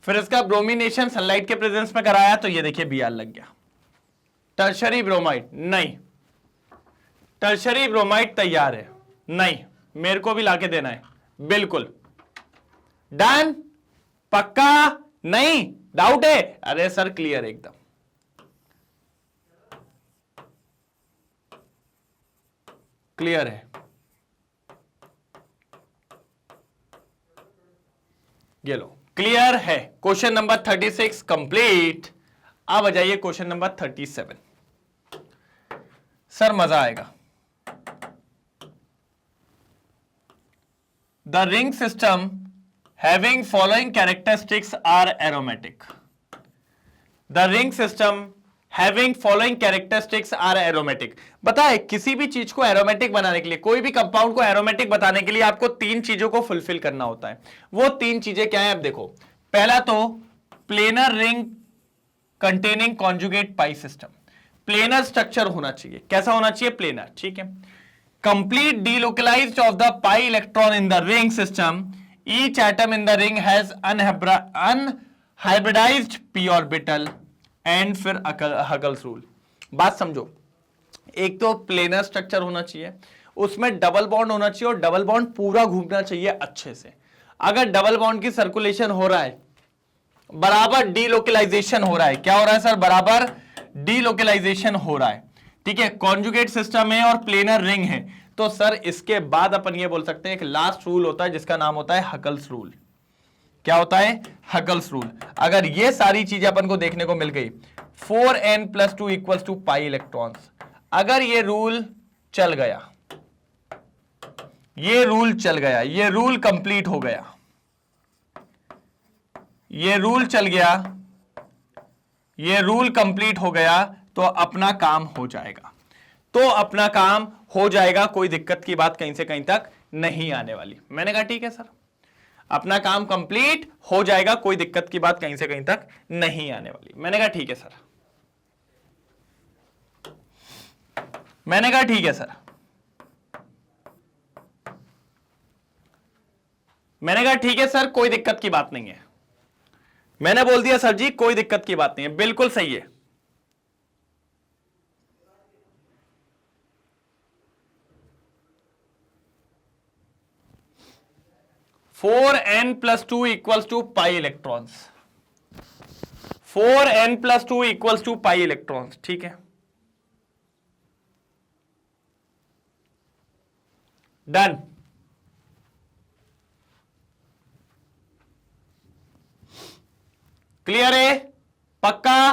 फिर इसका ब्रोमिनेशन सनलाइट के प्रेजेंस में कराया तो ये देखिए Br लग गया। टर्शरी ब्रोमाइड नहीं, टर्शरी ब्रोमाइड तैयार है नहीं, मेरे को भी लाके देना है बिल्कुल। डन, पक्का नहीं, डाउट है? अरे सर क्लियर एकदम, क्लियर है। ये लो क्लियर है। Question number 36 complete. अब आ जाइए क्वेश्चन नंबर 37। सर मजा आएगा। The ring system having following characteristics are aromatic. The ring system having following characteristics are aromatic. बताए किसी भी चीज को एरोमेटिक बनाने के लिए, कोई भी कंपाउंड को एरोमेटिक बताने के लिए आपको तीन चीजों को फुलफिल करना होता है। वो तीन चीजें क्या है? अब देखो, पहला तो प्लेनर रिंग कंटेनिंग कॉन्जुगेट पाई सिस्टम, प्लेनर स्ट्रक्चर होना चाहिए। कैसा होना चाहिए? प्लेनर। ठीक है। Complete delocalised of the pi electron in the ring system, each atom in the ring has unhybridised P orbital and फिर हगल्स रूल। बात समझो, एक तो प्लेनर स्ट्रक्चर होना चाहिए, उसमें डबल बॉन्ड होना चाहिए और डबल बॉन्ड पूरा घूमना चाहिए अच्छे से। अगर डबल बॉन्ड की सर्कुलेशन हो रहा है, बराबर डीलोकलाइजेशन हो रहा है। क्या हो रहा है सर? बराबर डीलोकलाइजेशन हो रहा है। ठीक है, कॉन्जुगेट सिस्टम है और प्लेनर रिंग है, तो सर इसके बाद अपन ये बोल सकते हैं एक लास्ट रूल होता है जिसका नाम होता है हकल्स रूल। क्या होता है? Huckel's rule. अगर ये सारी चीजें अपन को देखने को मिल गई, 4n+2 equals to pi electrons, अगर ये रूल चल गया, ये रूल चल गया, ये रूल कंप्लीट हो गया, ये रूल चल गया, ये रूल कंप्लीट हो गया, तो अपना काम हो जाएगा। तो अपना काम हो जाएगा, कोई दिक्कत की बात कहीं से कहीं तक नहीं आने वाली। मैंने कहा ठीक है सर, अपना काम कंप्लीट हो जाएगा, कोई दिक्कत की बात कहीं से कहीं तक नहीं आने वाली। मैंने कहा ठीक है सर, मैंने कहा ठीक है सर, मैंने कहा ठीक है सर, कोई दिक्कत की बात नहीं है। मैंने बोल दिया सर जी कोई दिक्कत की बात नहीं है, बिल्कुल सही है। Four n+2 equals to pi electrons, 4n+2 equals to pi electrons. ठीक है, डन। क्लियर है? पक्का?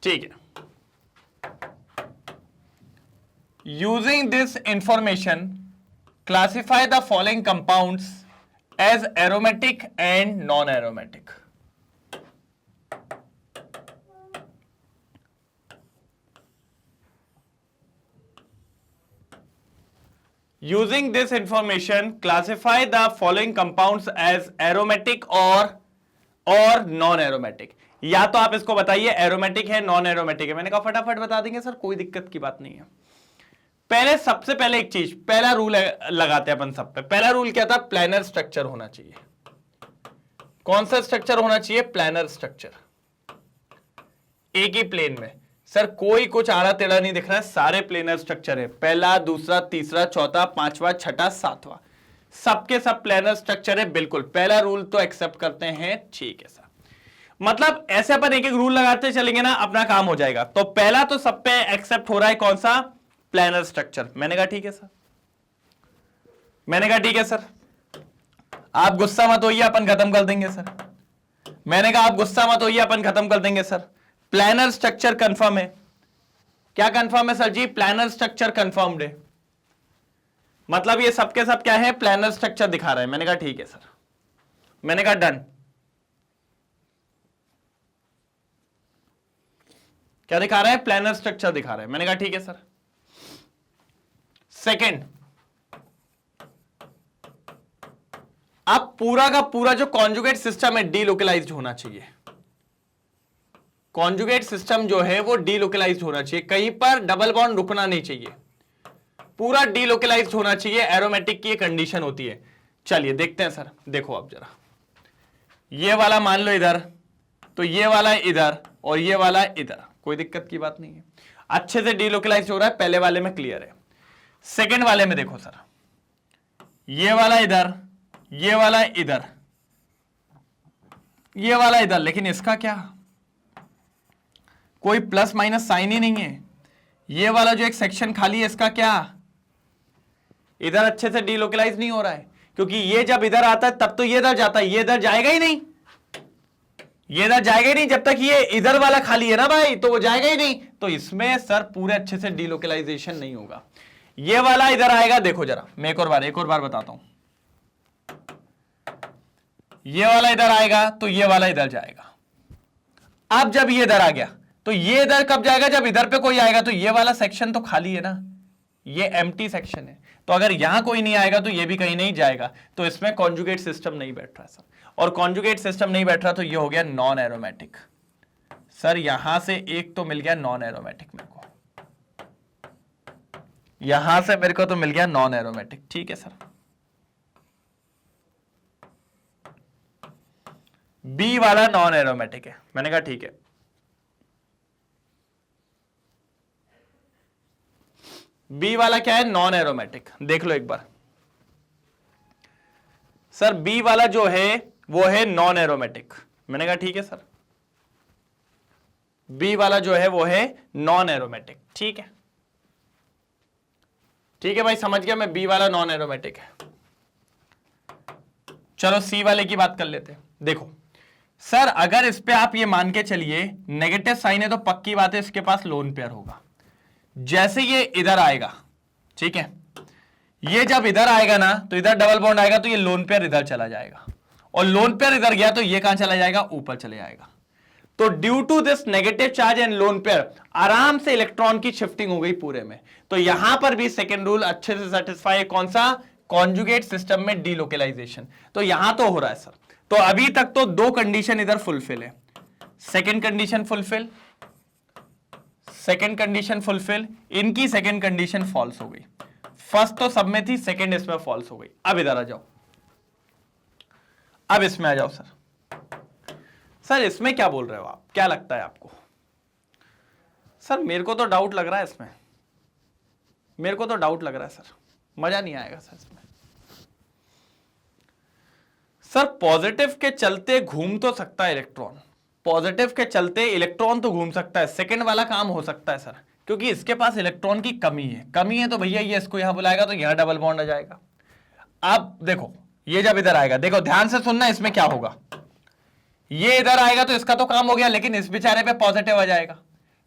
ठीक है। Using this information classify the following compounds as aromatic and non aromatic. Using this information, classify the following compounds as aromatic और non aromatic. या तो आप इसको बताइए एरोमेटिक है, नॉन एरोमेटिक है। मैंने कहा फटाफट बता देंगे सर, कोई दिक्कत की बात नहीं है। पहले सबसे पहले एक चीज, पहला रूल लगाते हैं अपन सब पे। पहला रूल क्या था? प्लैनर स्ट्रक्चर होना चाहिए। कौन सा स्ट्रक्चर होना चाहिए? प्लैनर स्ट्रक्चर, एक ही प्लेन में। सर कोई कुछ आड़ा टेढ़ा नहीं दिख रहा है, सारे प्लेनर स्ट्रक्चर है। पहला, दूसरा, तीसरा, चौथा, पांचवा, छठा, सातवां, सबके सब प्लेनर स्ट्रक्चर है। बिल्कुल, पहला रूल तो एक्सेप्ट करते हैं। ठीक है सर, मतलब ऐसे अपन एक एक रूल लगाते चलेंगे ना, अपना काम हो जाएगा। तो पहला तो सब पे एक्सेप्ट हो रहा है, कौन सा? Planar structure. मैंने कहा ठीक है सर, मैंने कहा ठीक है सर, आप गुस्सा मत होइए, अपन खत्म कर देंगे सर। मैंने कहा आप गुस्सा मत होइए, अपन खत्म कर देंगे सर। प्लैनर स्ट्रक्चर कंफर्म है, क्या कंफर्म है सर जी? प्लानर स्ट्रक्चर कंफर्म्ड है, मतलब ये सबके सब क्या है? प्लानर स्ट्रक्चर दिखा रहा है। मैंने कहा ठीक है सर, मैंने कहा डन। क्या दिखा रहा है? प्लानर स्ट्रक्चर दिखा रहा है। मैंने कहा ठीक है सर। सेकंड, अब पूरा का पूरा जो कॉन्जुगेट सिस्टम है डीलोकलाइज्ड होना चाहिए। कॉन्जुगेट सिस्टम जो है वो डीलोकलाइज्ड होना चाहिए, कहीं पर डबल बॉन्ड रुकना नहीं चाहिए, पूरा डीलोकलाइज्ड होना चाहिए। एरोमेटिक की कंडीशन होती है। चलिए देखते हैं सर। देखो अब जरा, ये वाला मान लो इधर, तो ये वाला इधर और ये वाला इधर, कोई दिक्कत की बात नहीं है, अच्छे से डीलोकलाइज्ड हो रहा है। पहले वाले में क्लियर है। सेकंड वाले में देखो सर, ये वाला इधर, ये वाला इधर, ये वाला इधर, लेकिन इसका क्या? कोई प्लस माइनस साइन ही नहीं है। ये वाला जो एक सेक्शन खाली है, इसका क्या? इधर अच्छे से डीलोकलाइज नहीं हो रहा है, क्योंकि ये जब इधर आता है तब तो ये इधर जाता है, ये इधर जाएगा ही नहीं, ये इधर जाएगा ही नहीं जब तक ये इधर वाला खाली है ना भाई, तो वो जाएगा ही नहीं। तो इसमें सर पूरे अच्छे से डीलोकलाइजेशन नहीं होगा। ये वाला इधर आएगा, देखो जरा, मैं एक और बार बताता हूं। ये वाला इधर आएगा तो ये वाला इधर जाएगा। अब जब ये इधर आ गया तो ये इधर कब जाएगा? जब इधर पे कोई आएगा। तो ये वाला सेक्शन तो खाली है ना, ये एम्प्टी सेक्शन है, तो अगर यहां कोई नहीं आएगा तो ये भी कहीं नहीं जाएगा। तो इसमें कॉन्जुगेट सिस्टम नहीं बैठ रहा सर, और कॉन्जुगेट सिस्टम नहीं बैठ रहा तो ये हो गया नॉन एरोमेटिक। सर यहां से एक तो मिल गया नॉन एरोमेटिक मेरे को, यहां से मेरे को तो मिल गया नॉन एरोमेटिक। ठीक है सर। बी वाला नॉन एरोमेटिक है। मैंने कहा ठीक है। बी वाला क्या है? Non aromatic. देख लो एक बार सर, बी वाला जो है वो है नॉन एरोमेटिक। मैंने कहा ठीक है सर, बी वाला जो है वो है नॉन एरोमेटिक। ठीक है, ठीक है भाई, समझ गया मैं, बी वाला नॉन एरोमेटिक है। चलो सी वाले की बात कर लेते हैं। देखो सर, अगर इस पे आप ये मान के चलिए नेगेटिव साइन है तो पक्की बात है इसके पास लोन पेयर होगा। जैसे ये इधर आएगा, ठीक है, ये जब इधर आएगा ना तो इधर डबल बॉन्ड आएगा तो ये लोन पेयर इधर चला जाएगा, और लोन पेयर इधर गया तो ये कहां चला जाएगा? ऊपर चले जाएगा। तो due to this negative charge and lone pair आराम से इलेक्ट्रॉन की शिफ्टिंग हो गई पूरे में। तो यहां पर भी सेकेंड रूल अच्छे से सेटिस्फाई है। कौन सा? कॉन्जुगेट सिस्टम में डीलोकलाइजेशन। तो यहां तो हो रहा है सर। तो अभी तक तो दो कंडीशन इधर फुलफिल है। Second condition fulfil, second condition fulfil, इनकी सेकेंड कंडीशन फॉल्स हो गई। फर्स्ट तो सब में थी, सेकेंड इसमें फॉल्स हो गई। अब इधर आ जाओ, अब इसमें आ जाओ सर। सर इसमें क्या बोल रहे हो आप? क्या लगता है आपको? सर मेरे को तो डाउट लग रहा है इसमें, मेरे को तो डाउट लग रहा है सर, मजा नहीं आएगा सर इसमें। सर पॉजिटिव के चलते घूम तो सकता है इलेक्ट्रॉन, पॉजिटिव के चलते इलेक्ट्रॉन तो घूम सकता है, सेकंड वाला काम हो सकता है सर, क्योंकि इसके पास इलेक्ट्रॉन की कमी है। कमी है तो भैया ये इसको यहां बुलाएगा तो यहां डबल बॉन्ड आ जाएगा। अब देखो ये जब इधर आएगा, देखो ध्यान से सुनना, इसमें क्या होगा? ये इधर आएगा तो इसका तो काम हो गया, लेकिन इस बेचारे पे पॉजिटिव आ जाएगा।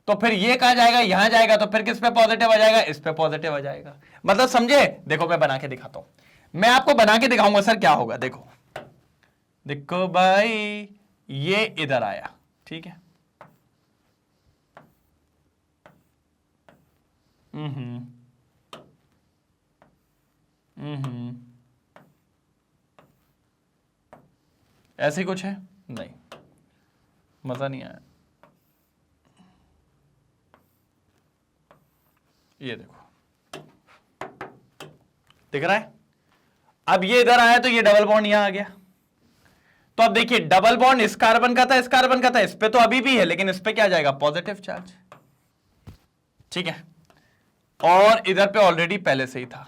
तो फिर ये कहां जाएगा? यहां जाएगा। तो फिर किस पे पॉजिटिव आ जाएगा? इस पे पॉजिटिव आ जाएगा। मतलब समझे? देखो मैं बना के दिखाता हूं, मैं आपको बना के दिखाऊंगा सर क्या होगा। देखो देखो भाई, ये इधर आया, ठीक है, ऐसे कुछ है? नहीं, मजा नहीं आया। ये देखो दिख रहा है? अब ये इधर आया तो ये डबल बॉन्ड यहां आ गया। तो अब देखिए डबल बॉन्ड इस कार्बन का था, इस कार्बन का था, इस पे तो अभी भी है, लेकिन इस पे क्या जाएगा? पॉजिटिव चार्ज, ठीक है, और इधर पे ऑलरेडी पहले से ही था,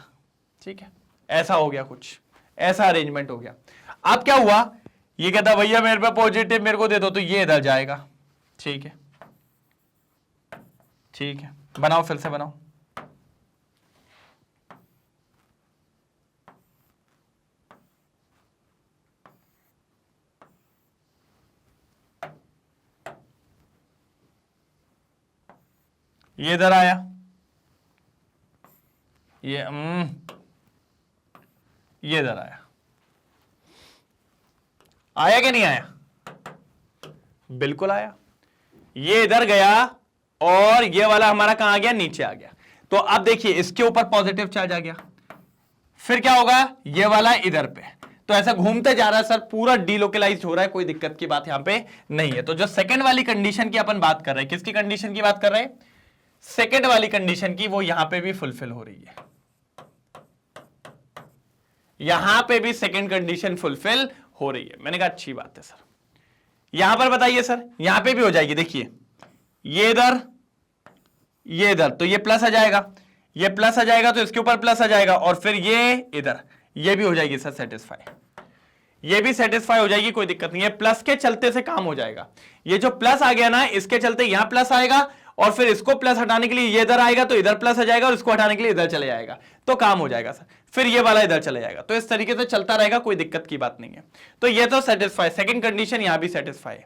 ठीक है। ऐसा हो गया, कुछ ऐसा अरेंजमेंट हो गया। अब क्या हुआ? ये कहता भैया मेरे पे पॉजिटिव मेरे को दे दो, तो ये इधर जाएगा, ठीक है, ठीक है, बनाओ फिर से बनाओ। ये इधर आया, ये इधर आया, आया कि नहीं आया? बिल्कुल आया। ये इधर गया और ये वाला हमारा कहां आ गया? नीचे आ गया। तो अब देखिए इसके ऊपर पॉजिटिव चार्ज आ गया, फिर क्या होगा? ये वाला इधर पे, तो ऐसा घूमते जा रहा है सर, पूरा डीलोकलाइज हो रहा है, कोई दिक्कत की बात यहां पे नहीं है। तो जो सेकंड वाली कंडीशन की अपन बात कर रहे हैं, किसकी कंडीशन की बात कर रहे हैं? सेकंड वाली कंडीशन की, वो यहां पे भी फुलफिल हो रही है, यहां पे भी सेकंड कंडीशन फुलफिल हो रही है। मैंने कहा अच्छी बात है सर। यहां पर बताइए सर, यहां पे भी हो जाएगी। देखिए ये इधर, ये इधर, तो ये प्लस आ जाएगा, ये प्लस आ जाएगा, तो इसके ऊपर प्लस आ जाएगा, और फिर ये इधर, ये भी हो जाएगी सर सेटिस्फाई, ये भी सेटिस्फाई हो जाएगी, कोई दिक्कत नहीं है। प्लस के चलते से काम हो जाएगा। ये जो प्लस आ गया ना, इसके चलते यहां प्लस आएगा, और फिर इसको प्लस हटाने के लिए ये इधर आएगा, तो इधर प्लस आ जाएगा, और इसको हटाने के लिए इधर चले जाएगा, तो काम हो जाएगा सर। फिर ये वाला इधर चले जाएगा, तो इस तरीके से चलता रहेगा, कोई दिक्कत की बात नहीं है। तो ये तो सेटिस्फाई, सेकंड कंडीशन यहां भी सेटिस्फाई है।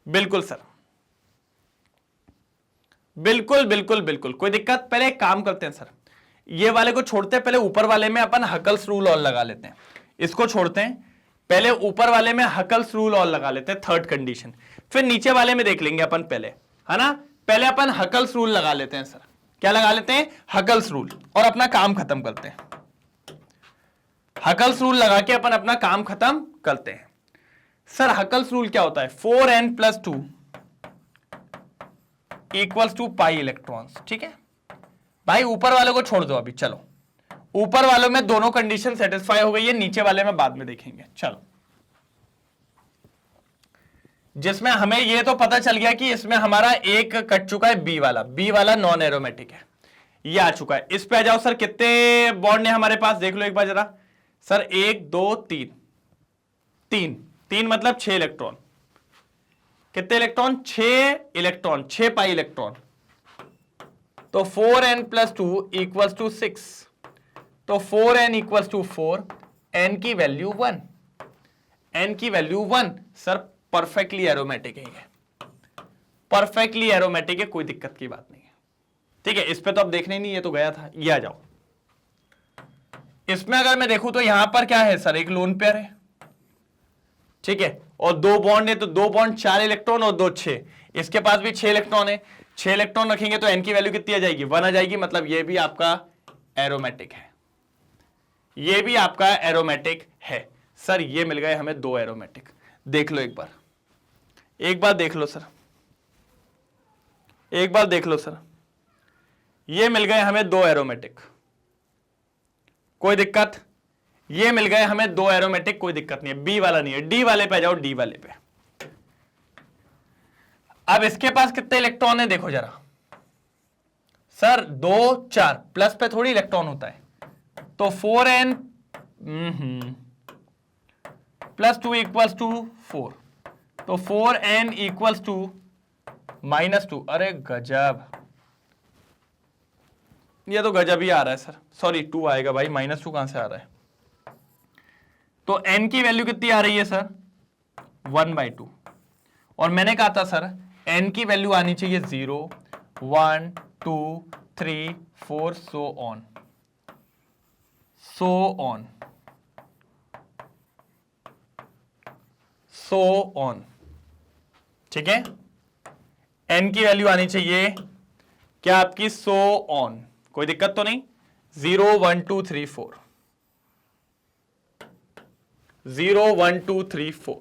बिल्कुल सर, बिल्कुल बिल्कुल बिल्कुल, कोई दिक्कत। पहले एक काम करते हैं सर, ये वाले को छोड़ते हैं, पहले ऊपर वाले में अपन हकल्स रूल और लगा लेते हैं। इसको छोड़ते हैं, पहले ऊपर वाले में हकल्स रूल और लगा लेते हैं, थर्ड कंडीशन, फिर नीचे वाले में देख लेंगे अपन पहले, है ना। पहले अपन हकल्स रूल लगा लेते हैं सर। क्या लगा लेते हैं? हकल्स रूल, और अपना काम खत्म करते हैं। हकल्स रूल लगा के अपन अपना काम खत्म करते हैं। सर हकल्स रूल क्या होता है? 4n + 2 equals to pi electrons. ठीक है भाई, ऊपर वालों को छोड़ दो अभी, चलो ऊपर वालों में दोनों कंडीशन सेटिस्फाई हो गई है, नीचे वाले में बाद में देखेंगे। चलो, जिसमें हमें ये तो पता चल गया कि इसमें हमारा एक कट चुका है, बी वाला नॉन एरोमेटिक है, ये आ चुका है। इस पे आ जाओ सर, कितने बॉन्ड है हमारे पास, देख लो एक बार जरा सर। 1 2 3, 3 मतलब 6 इलेक्ट्रॉन। कितने इलेक्ट्रॉन? 6 electron, 6 pi electron. तो 4n + 2 इक्वल्स टू 6, तो 4n इक्वल्स टू 4, n की वैल्यू 1, n की वैल्यू 1। सर परफेक्टली एरोमेटिक है, ये परफेक्टली एरोमेटिक है, कोई दिक्कत की बात नहीं है। ठीक है, इस पे तो अब देखने नहीं, ये तो गया था। ये आ जाओ, इसमें अगर मैं देखूं तो यहां पर क्या है सर? एक लोन पेयर है, ठीक है, और 2 बॉन्ड है, तो 2 बॉन्ड 4 इलेक्ट्रॉन और 2 6। इसके पास भी 6 इलेक्ट्रॉन है, 6 इलेक्ट्रॉन रखेंगे तो n की वैल्यू कितनी आ जाएगी? 1 आ जाएगी। मतलब ये भी आपका एरोमेटिक है, ये भी आपका एरोमेटिक है। सर ये मिल गए हमें 2 एरोमेटिक। देख लो एक बार, एक बार देख लो सर, एक बार देख लो सर, ये मिल गए हमें 2 एरोमेटिक, कोई दिक्कत? ये मिल गए हमें 2 एरोमेटिक, कोई दिक्कत नहीं है। बी वाला नहीं है, डी वाले पे जाओ, डी वाले पे। अब इसके पास कितने इलेक्ट्रॉन है देखो जरा सर, 2 4, प्लस पे थोड़ी इलेक्ट्रॉन होता है, तो 4n + 2 इक्वल्स टू 4, तो 4n इक्वल्स टू -2। अरे गजब, ये तो गजब ही आ रहा है सर। सॉरी 2 आएगा भाई, -2 कहां से आ रहा है? तो n की वैल्यू कितनी आ रही है सर? 1/2। और मैंने कहा था सर n की वैल्यू आनी चाहिए 0 1 2 3 4 so on, so on, so on. ठीक है, n की वैल्यू आनी चाहिए क्या आपकी? सो ऑन, कोई दिक्कत तो नहीं? 0 1 2 3 4, 0 1 2 3 4,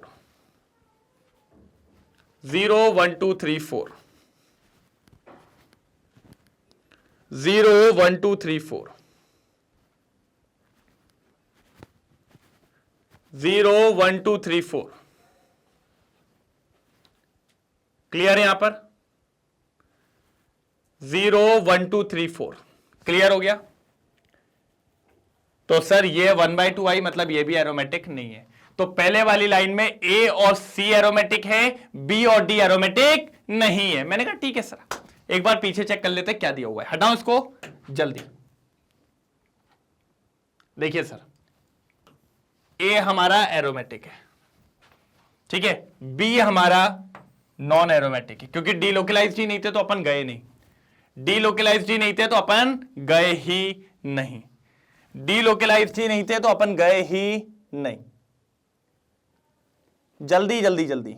0 1 2 3 4, 0 1 2 3 4, 0 1 2 3 4। क्लियर है यहां पर? 0 1 2 3 4 क्लियर हो गया? तो सर ये 1/2 आई, मतलब ये भी एरोमेटिक नहीं है। तो पहले वाली लाइन में ए और सी एरोमेटिक है, बी और डी एरोमेटिक नहीं है। मैंने कहा ठीक है सर, एक बार पीछे चेक कर लेते क्या दिया हुआ है। हटाओ इसको जल्दी। देखिए सर, ए हमारा एरोमेटिक है, ठीक है, बी हमारा नॉन एरोमेटिक है, क्योंकि डीलोकलाइज्ड ही नहीं थे तो अपन गए नहीं। डीलोकलाइज्ड ही नहीं थे तो अपन गए ही नहीं, डीलोकलाइज्ड ही नहीं थे तो अपन गए ही नहीं। जल्दी जल्दी जल्दी,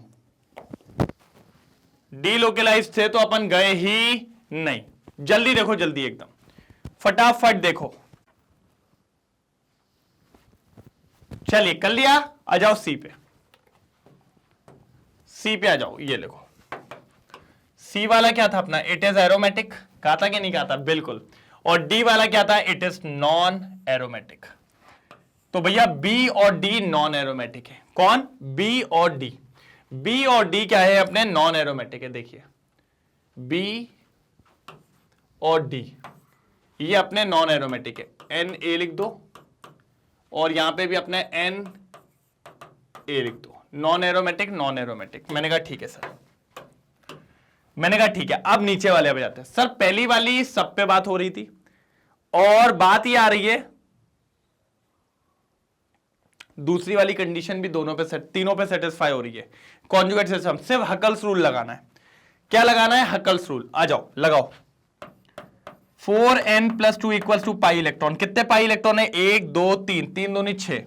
डीलोकलाइज्ड थे तो अपन गए ही नहीं। जल्दी देखो, जल्दी एकदम फटाफट देखो। चलिए कर लिया, आ जाओ सी पे, सी पे आ जाओ। ये देखो सी वाला क्या था अपना, इट इज एरोमेटिक, कहा था कि नहीं कहा था, बिल्कुल। और डी वाला क्या था, इट इज नॉन एरोमेटिक। तो भैया बी और डी नॉन एरोमेटिक है। कौन, बी और डी, बी और डी क्या है अपने, नॉन एरोमेटिक है। देखिए बी और डी ये अपने नॉन एरोमेटिक है, एन ए लिख दो, और यहां पे भी अपने एन ए लिख दो, नॉन एरोमेटिक नॉन एरोमेटिक। मैंने कहा ठीक है सर, मैंने कहा ठीक है। अब नीचे वाले पे जाते हैं। सर पहली वाली सब पे बात हो रही थी, और बात ये आ रही है दूसरी वाली कंडीशन भी दोनों पे तीनों पे सेटिस्फाई हो रही है। कॉन्जुगेट सिस्टम, सिर्फ हकल्स रूल लगाना है। क्या लगाना है, हकल्स रूल। आ जाओ लगाओ। 4n+2 equals to pi electron. कितने पाई इलेक्ट्रॉन है, 1 2 3, 3 दूनी 6,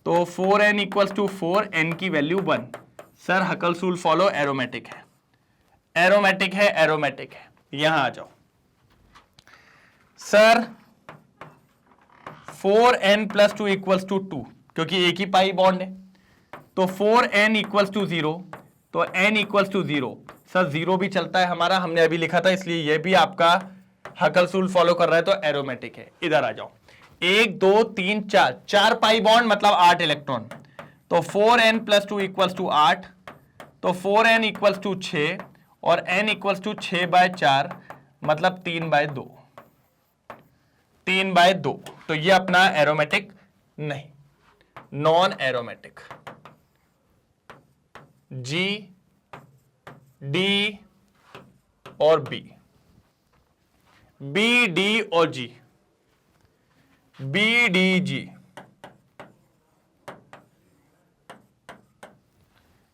तो 4n इक्वल्स टू 4, n की value 1। Sir Huckel's rule follow, aromatic है, एरोमेटिक है, एरोमेटिक है। यहां आ जाओ सर, 4n+2 इक्वल्स टू 2, क्योंकि एक ही पाई बॉन्ड है, तो 4n इक्वल्स टू 0, तो n इक्वल्स टू 0। सर 0 भी चलता है हमारा, हमने अभी लिखा था, इसलिए यह भी आपका हकल्स रूल फॉलो कर रहा है, तो एरोमेटिक है। इधर आ जाओ, 1 2 3 4, 4 पाई बॉन्ड मतलब 8 इलेक्ट्रॉन, तो 4n+2 इक्वल्स टू 8, तो 4n इक्वल्स टू 6, और n इक्वल्स टू 6/4 मतलब 3/2, 3/2। तो ये अपना एरोमेटिक नहीं, नॉन एरोमेटिक। जी डी और बी, बी डी और G, B D G,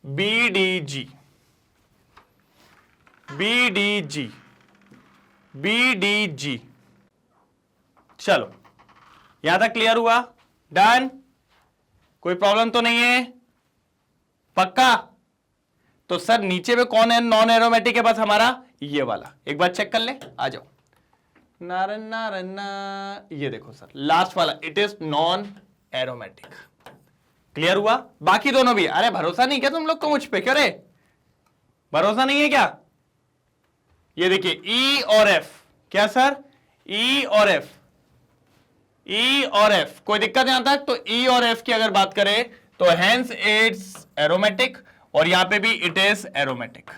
B D G, B D G, B D G. चलो यहां तक क्लियर हुआ, डन, कोई प्रॉब्लम तो नहीं है, पक्का। तो सर नीचे में कौन है नॉन एरोमेटिक है, बस हमारा ये वाला। एक बार चेक कर ले, आ जाओ। नारन नारन, ये देखो सर लास्ट वाला, it is non aromatic. Clear हुआ, बाकी दोनों भी। अरे भरोसा नहीं क्या तुम लोग को मुझ पे, क्यों रे, भरोसा नहीं है क्या। ये देखिए ई और एफ, क्या सर, ई और एफ, ई और एफ, कोई दिक्कत यहां तक। तो ई और एफ की अगर बात करें तो हेंस इट्स एरोमेटिक, और यहां पे भी इट इज एरोमेटिक।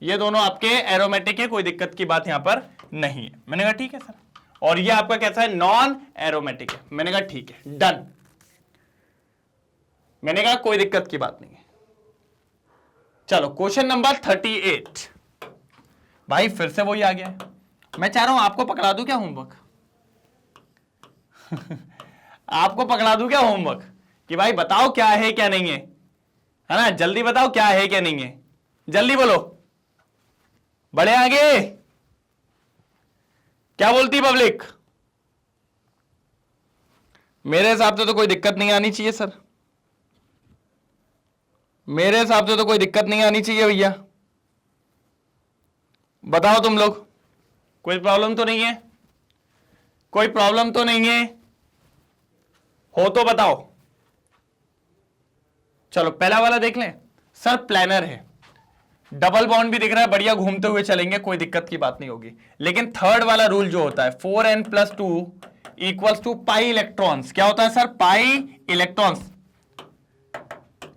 ये दोनों आपके एरोमेटिक है, कोई दिक्कत की बात यहां पर नहीं है। मैंने कहा ठीक है सर। और ये आपका कैसा है, नॉन एरोमेटिक है। मैंने कहा ठीक है, डन। मैंने कहा कोई दिक्कत की बात नहीं है। चलो क्वेश्चन नंबर 38। भाई फिर से वही आ गया है। मैं चाह रहा हूं आपको पकड़ा दूं क्या होमवर्क आपको पकड़ा दूं क्या होमवर्क, कि भाई बताओ क्या है क्या नहीं है ना, जल्दी बताओ क्या है क्या नहीं है, जल्दी बोलो, बड़े आगे। क्या बोलती पब्लिक, मेरे हिसाब से तो कोई दिक्कत नहीं आनी चाहिए सर, मेरे हिसाब से तो कोई दिक्कत नहीं आनी चाहिए भैया। बताओ तुम लोग, कोई प्रॉब्लम तो नहीं है, कोई प्रॉब्लम तो नहीं है, हो तो बताओ। चलो पहला वाला देख लें। सर प्लानर है, डबल बॉन्ड भी दिख रहा है, बढ़िया घूमते हुए चलेंगे, कोई दिक्कत की बात नहीं होगी। लेकिन थर्ड वाला रूल जो होता है 4n+2 equals to pi electrons, क्या होता है सर, पाई इलेक्ट्रॉन्स।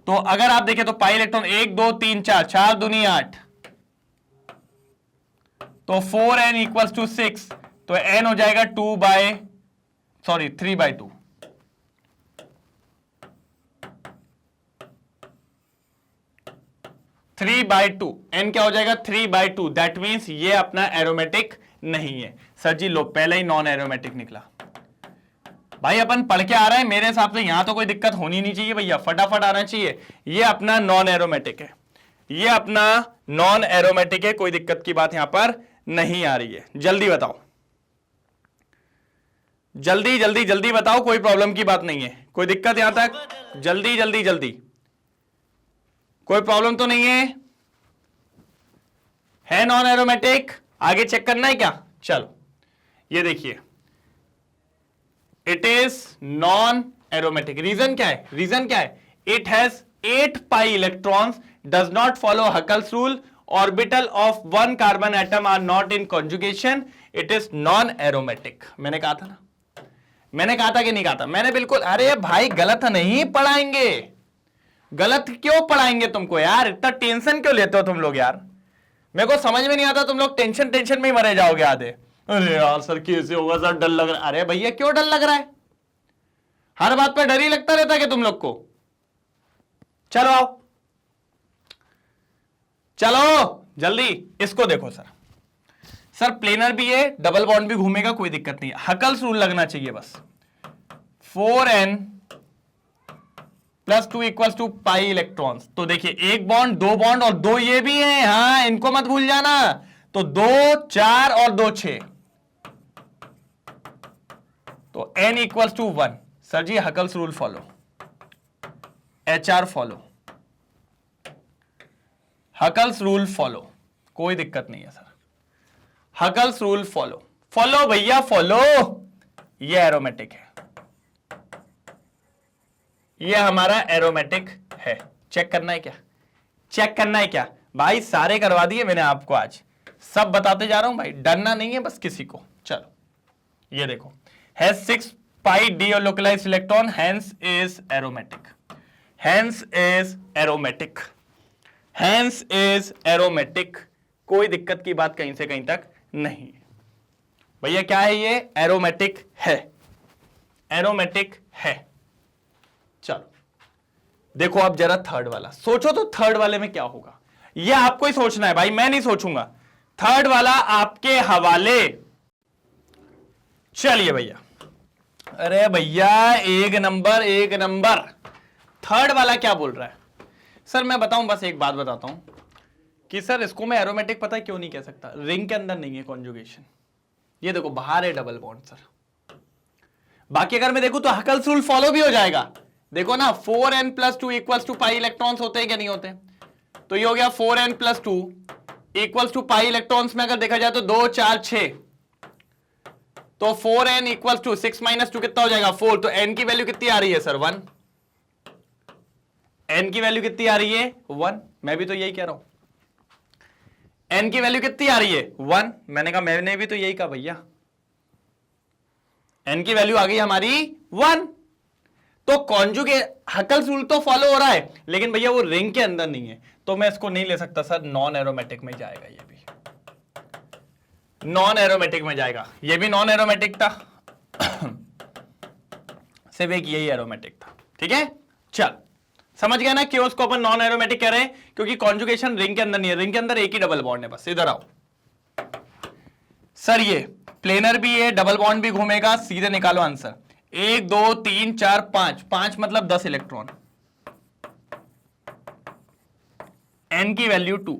तो अगर आप देखें तो पाई इलेक्ट्रॉन 1 2 3 4, 4 दूनी 8, तो 4n इक्वल्स टू 6, तो n हो जाएगा 3/2। 3/2, n क्या हो जाएगा, 3/2। दैट मीन्स ये अपना एरोमेटिक नहीं है। सर जी लो, पहले ही नॉन एरोमेटिक निकला। भाई अपन पढ़ के आ रहे हैं, मेरे हिसाब से यहां तो कोई दिक्कत होनी नहीं चाहिए भैया, फटाफट आना चाहिए। ये अपना नॉन एरोमेटिक है। ये अपना नॉन एरोमेटिक है, कोई दिक्कत की बात यहां पर नहीं आ रही है। जल्दी बताओ, जल्दी जल्दी जल्दी बताओ, कोई प्रॉब्लम की बात नहीं है, कोई दिक्कत यहां तक? जल्दी जल्दी जल्दी, कोई प्रॉब्लम तो नहीं है नॉन एरोमेटिक? आगे चेक करना है क्या? चलो ये देखिए, it is non aromatic. Reason क्या है? रीजन क्या है? It has 8 pi electrons, does not follow Huckel's rule, orbital of 1 carbon atom are not in conjugation, it is non aromatic. मैंने कहा था ना, मैंने कहा था कि नहीं कहा था? मैंने बिल्कुल, अरे भाई गलत नहीं पढ़ाएंगे, गलत क्यों पढ़ाएंगे तुमको यार? इतना टेंशन क्यों लेते हो तुम लोग यार? मेरे को समझ में नहीं आता, तुम लोग टेंशन टेंशन में ही मरे जाओगे आधे। अरे यार सर कैसे होगा सर, डर लग रहा है। अरे भैया क्यों डर लग रहा है? हर बात पे डर ही लगता रहता है कि तुम लोग को? चलो आओ, चलो जल्दी इसको देखो सर। सर प्लेनर भी है, डबल बॉन्ड भी घूमेगा, कोई दिक्कत नहीं है, हकल्स रूल लगना चाहिए बस। 4n + 2 = pi electrons. तो देखिए एक बॉन्ड, दो बॉन्ड और दो ये भी हैं, हाँ इनको मत भूल जाना। तो 2 4 और 2 6, तो n = 1। Sir ji Huckel's rule follow, HR follow, Huckel's rule follow, कोई दिक्कत नहीं है sir. Huckel's rule follow, follow भैया फॉलो। ये एरोमेटिक है, ये हमारा एरोमेटिक है। चेक करना है क्या? चेक करना है क्या भाई? सारे करवा दिए मैंने आपको, आज सब बताते जा रहा हूं भाई, डरना नहीं है बस किसी को। चलो ये देखो, है 6 pi delocalized electron, hence is aromatic, hence is aromatic, hence is aromatic. कोई दिक्कत की बात कहीं से कहीं तक नहीं है भैया। क्या है ये? एरोमेटिक है, एरोमेटिक है। चलो देखो अब जरा थर्ड वाला सोचो, तो थर्ड वाले में क्या होगा ये आपको ही सोचना है भाई, मैं नहीं सोचूंगा। थर्ड वाला आपके हवाले। चलिए भैया, अरे भैया एक नंबर, एक नंबर। थर्ड वाला क्या बोल रहा है? सर मैं बताऊं, बस एक बात बताता हूं कि सर इसको मैं एरोमेटिक पता है क्यों नहीं कह सकता? रिंग के अंदर नहीं है कॉन्जुगेशन। ये देखो बाहर है डबल बॉन्ड सर। बाकी अगर मैं देखूं तो हकल्स रूल फॉलो भी हो जाएगा। देखो ना, 4n + 2 = पाई इलेक्ट्रॉन्स होते हैं क्या? नहीं होते। तो ये हो गया 4n + 2 = पाई इलेक्ट्रॉन्स में अगर देखा जाए तो 2 4 6, तो 4n = 6 - 2 कितना हो जाएगा? 4। तो n की वैल्यू कितनी आ रही है सर? 1। n की वैल्यू कितनी आ रही है? 1। मैं भी तो यही कह रहा हूं, n की वैल्यू कितनी आ रही है? 1। मैंने कहा, मैंने भी तो यही कहा भैया, n की वैल्यू आ गई हमारी 1। तो कॉन्जुगेट हकल्स रूल तो फॉलो हो रहा है, लेकिन भैया वो रिंग के अंदर नहीं है, तो मैं इसको नहीं ले सकता सर। नॉन एरोमेटिक में जाएगा, ये भी नॉन एरोमेटिक में जाएगा। ये भी नॉन एरोमेटिक था सिर्फ एक यही एरोमेटिक था। ठीक है, चल समझ गया ना क्यों उसको अपन नॉन एरोमेटिक कह रहे हैं? क्योंकि कॉन्जुगेशन रिंग के अंदर नहीं है, रिंग के अंदर एक ही डबल बॉन्ड है बस। इधर आओ सर, ये प्लेनर भी है, डबल बॉन्ड भी घूमेगा, सीधे निकालो आंसर। 1 2 3 4 5, 5 मतलब 10 इलेक्ट्रॉन, n की वैल्यू 2,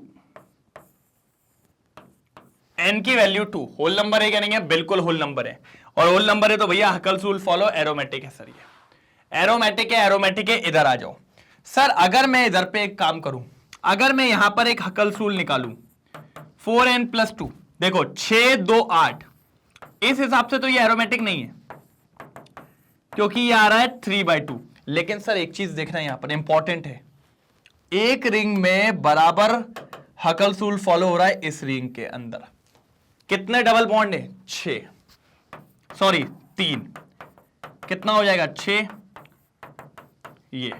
n की वैल्यू 2। होल नंबर है क्या? नहीं है, बिल्कुल होल नंबर है। और होल नंबर है तो भैया हकल्स रूल फॉलो, एरोमेटिक है सर। ये एरोमेटिक है, एरोमेटिक है। इधर आ जाओ सर। अगर मैं इधर पे एक काम करूं, अगर मैं यहां पर एक हकल्स रूल निकालूं, 4n + 2, देखो 6 2 8, इस हिसाब से तो ये एरोमेटिक नहीं है क्योंकि ये आ रहा है 3/2। लेकिन सर एक चीज देखना यहां पर इंपॉर्टेंट है, एक रिंग में बराबर हकल्स रूल फॉलो हो रहा है। इस रिंग के अंदर कितने डबल बॉन्ड है? 6, सॉरी 3। कितना हो जाएगा? 6। ये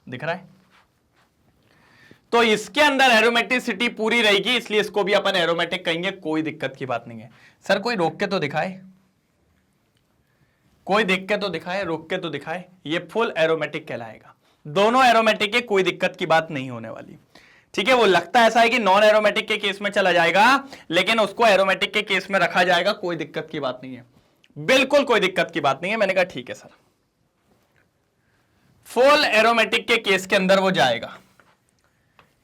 दिख रहा है? तो इसके अंदर एरोमेटिसिटी पूरी रहेगी, इसलिए इसको भी अपन एरोमेटिक कहेंगे, कोई दिक्कत की बात नहीं है। सर कोई रोक के तो दिखाए, कोई देख के तो दिखाए, रोक के तो दिखाए। ये फुल एरोमेटिक कहलाएगा। दोनों एरोमेटिक है, कोई दिक्कत की बात नहीं होने वाली। ठीक है, वो लगता ऐसा है कि नॉन एरोमेटिक के केस में चला जाएगा, लेकिन उसको एरोमेटिक के केस में रखा जाएगा, कोई दिक्कत की बात नहीं है, बिल्कुल कोई दिक्कत की बात नहीं है। मैंने कहा ठीक है सर। फुल एरोमेटिक के केस के अंदर वो जाएगा।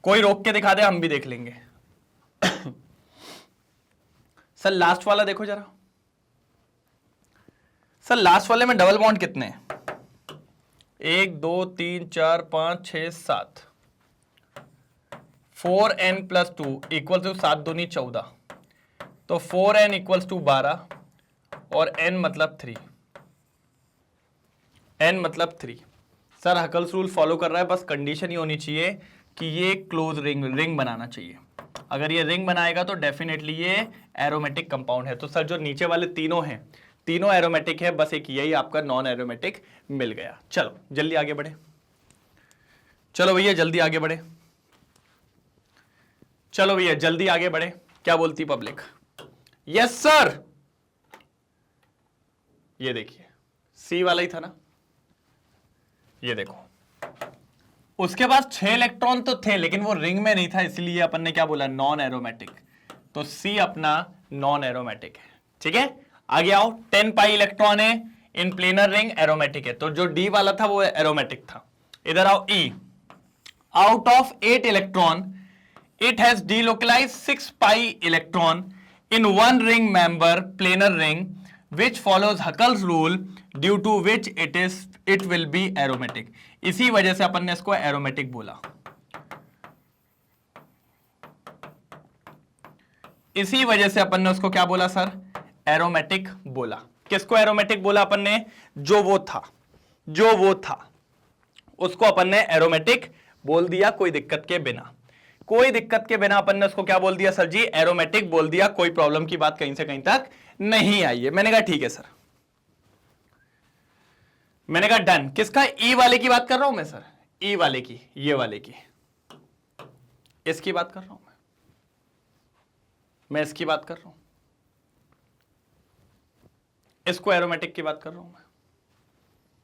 कोई रोक के दिखा दे, हम भी देख लेंगे। सर लास्ट वाला देखो जरा। सर लास्ट वाले में डबल बॉन्ड कितने हैं? 1 2 3 4 5 6 7। 4n+2 इक्वल टू 7 दूनी 14, तो 4n इक्वल्स टू 12 और n मतलब 3। n मतलब 3। सर हकल्स रूल फॉलो कर रहा है, बस कंडीशन ही होनी चाहिए कि ये क्लोज रिंग बनाना चाहिए। अगर ये रिंग बनाएगा तो डेफिनेटली ये एरोमेटिक कंपाउंड है। तो सर जो नीचे वाले तीनों हैं, तीनों एरोमेटिक है, बस एक यही आपका नॉन एरोमेटिक मिल गया। चलो जल्दी आगे बढ़े, चलो भैया जल्दी आगे बढ़े, चलो भैया जल्दी आगे बढ़े। क्या बोलती पब्लिक? Yes sir. ये देखिए सी वाला ही था ना, ये देखो। उसके पास 6 इलेक्ट्रॉन तो थे लेकिन वो रिंग में नहीं था, इसलिए अपन ने क्या बोला? Non aromatic. तो सी अपना नॉन एरोमेटिक है। ठीक है, आगे आओ। 10 पाई इलेक्ट्रॉन है इन प्लेनर रिंग, एरोमेटिक है। तो जो डी वाला था वो एरोमेटिक था। इधर आओ। ई, out of 8 electron it has delocalized 6 pi electron in one ring member planar ring which follows Huckel's rule due to which it will be aromatic। इसी वजह से अपन ने इसको एरोमेटिक बोला। इसी वजह से अपन ने उसको क्या बोला सर? एरोमेटिक बोला। किसको एरोमेटिक बोला अपन ने? जो वो था उसको अपन ने एरोमेटिक बोल दिया, कोई दिक्कत के बिना। कोई दिक्कत के बिना अपन ने उसको क्या बोल दिया सर जी? एरोमेटिक बोल दिया। कोई प्रॉब्लम की बात कहीं से कहीं तक नहीं आई है। मैंने कहा ठीक है सर, मैंने कहा डन। किसका? ई वाले की बात कर रहा हूं मैं सर, ई वाले की, ये वाले की, इसकी बात कर रहा हूं मैं इसकी बात कर रहा हूं, इसको एरोमेटिक की बात कर रहा हूं मैं।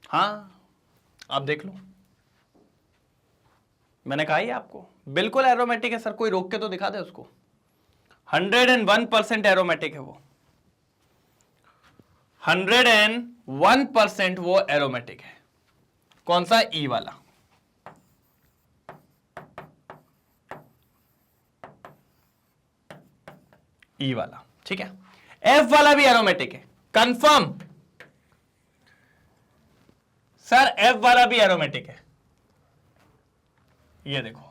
हाँ आप देख लो, मैंने कहा ही आपको बिल्कुल एरोमेटिक है सर। कोई रोक के तो दिखा दे उसको। 101% एरोमेटिक है वो, 101% वो एरोमेटिक है। कौन सा? ई वाला। ई वाला, ठीक है। एफ वाला भी एरोमेटिक है, कंफर्म सर। एफ वाला भी एरोमेटिक है। ये देखो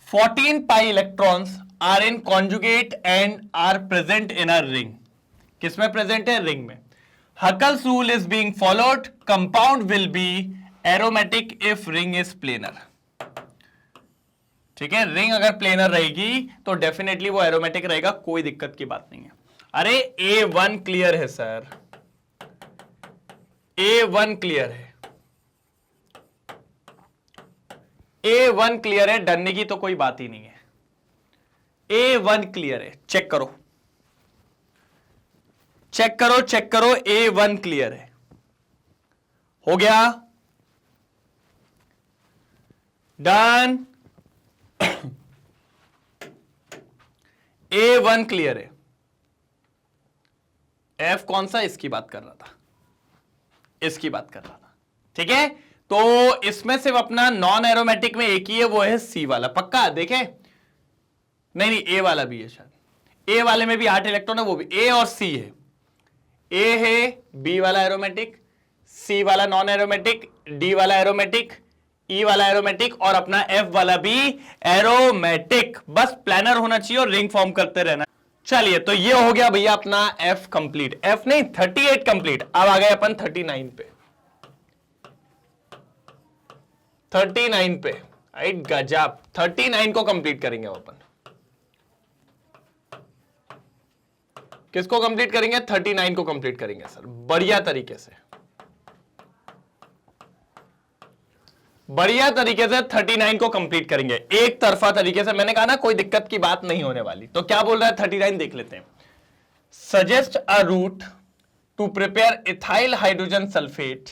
14 pi electrons are in conjugate and are present in a ring. किसमें प्रेजेंट है? रिंग में। Huckel's rule is being followed, compound will be aromatic if ring is planar. ठीक है, रिंग अगर प्लेनर रहेगी तो डेफिनेटली वो एरोमेटिक रहेगा, कोई दिक्कत की बात नहीं है। अरे A1 क्लियर है सर, A1 क्लियर है, A1 क्लियर है, डरने की तो कोई बात ही नहीं है। A1 क्लियर है, चेक करो, चेक करो, चेक करो। A1 क्लियर है, हो गया, डन। A1 क्लियर है। F कौन सा? इसकी बात कर रहा था, इसकी बात कर रहा था। ठीक है, तो इसमें सिर्फ अपना नॉन एरोमेटिक में एक ही है, वो है सी वाला। पक्का? देखें, नहीं नहीं, ए वाला भी है शायद। ए वाले में भी 8 इलेक्ट्रॉन है, वो भी ए और सी है। ए है, बी वाला एरोमेटिक, सी वाला नॉन एरोमेटिक, डी वाला एरोमेटिक, ई वाला एरोमेटिक और अपना एफ वाला भी एरोमेटिक। बस प्लानर होना चाहिए और रिंग फॉर्म करते रहना। चलिए, तो ये हो गया भैया अपना एफ कंप्लीट। एफ नहीं, 38 कंप्लीट। अब आ गए अपन 39 पे, 39 पे। राइट, गजब। 39 को कंप्लीट करेंगे अपन। किसको कंप्लीट करेंगे? 39 को कंप्लीट करेंगे सर, बढ़िया तरीके से, बढ़िया तरीके से 39 को कंप्लीट करेंगे, एक तरफा तरीके से। मैंने कहा ना कोई दिक्कत की बात नहीं होने वाली। तो क्या बोल रहा है 39? देख लेते हैं। Suggest a route to prepare ethyl hydrogen sulphate,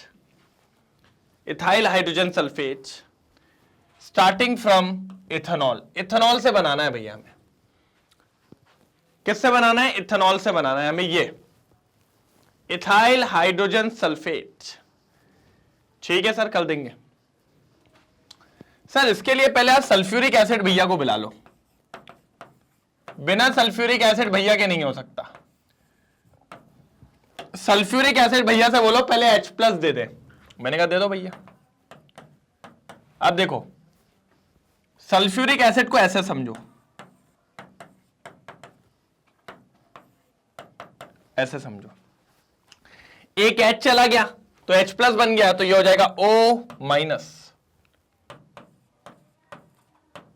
ethyl hydrogen sulphate starting from ethanol. Ethanol से बनाना है भैया हमें। किससे बनाना है? इथेनॉल से बनाना है हमें। ये इथाइल हाइड्रोजन सल्फेट ठीक है सर, कर देंगे सर। इसके लिए पहले आप सल्फ्यूरिक एसिड भैया को बुला लो, बिना सल्फ्यूरिक एसिड भैया के नहीं हो सकता। सल्फ्यूरिक एसिड भैया से बोलो पहले H+ दे दे। मैंने कहा दे दो भैया। अब देखो सल्फ्यूरिक एसिड को ऐसे समझो, ऐसे समझो, एक H चला गया तो H+ बन गया, तो ये हो जाएगा O-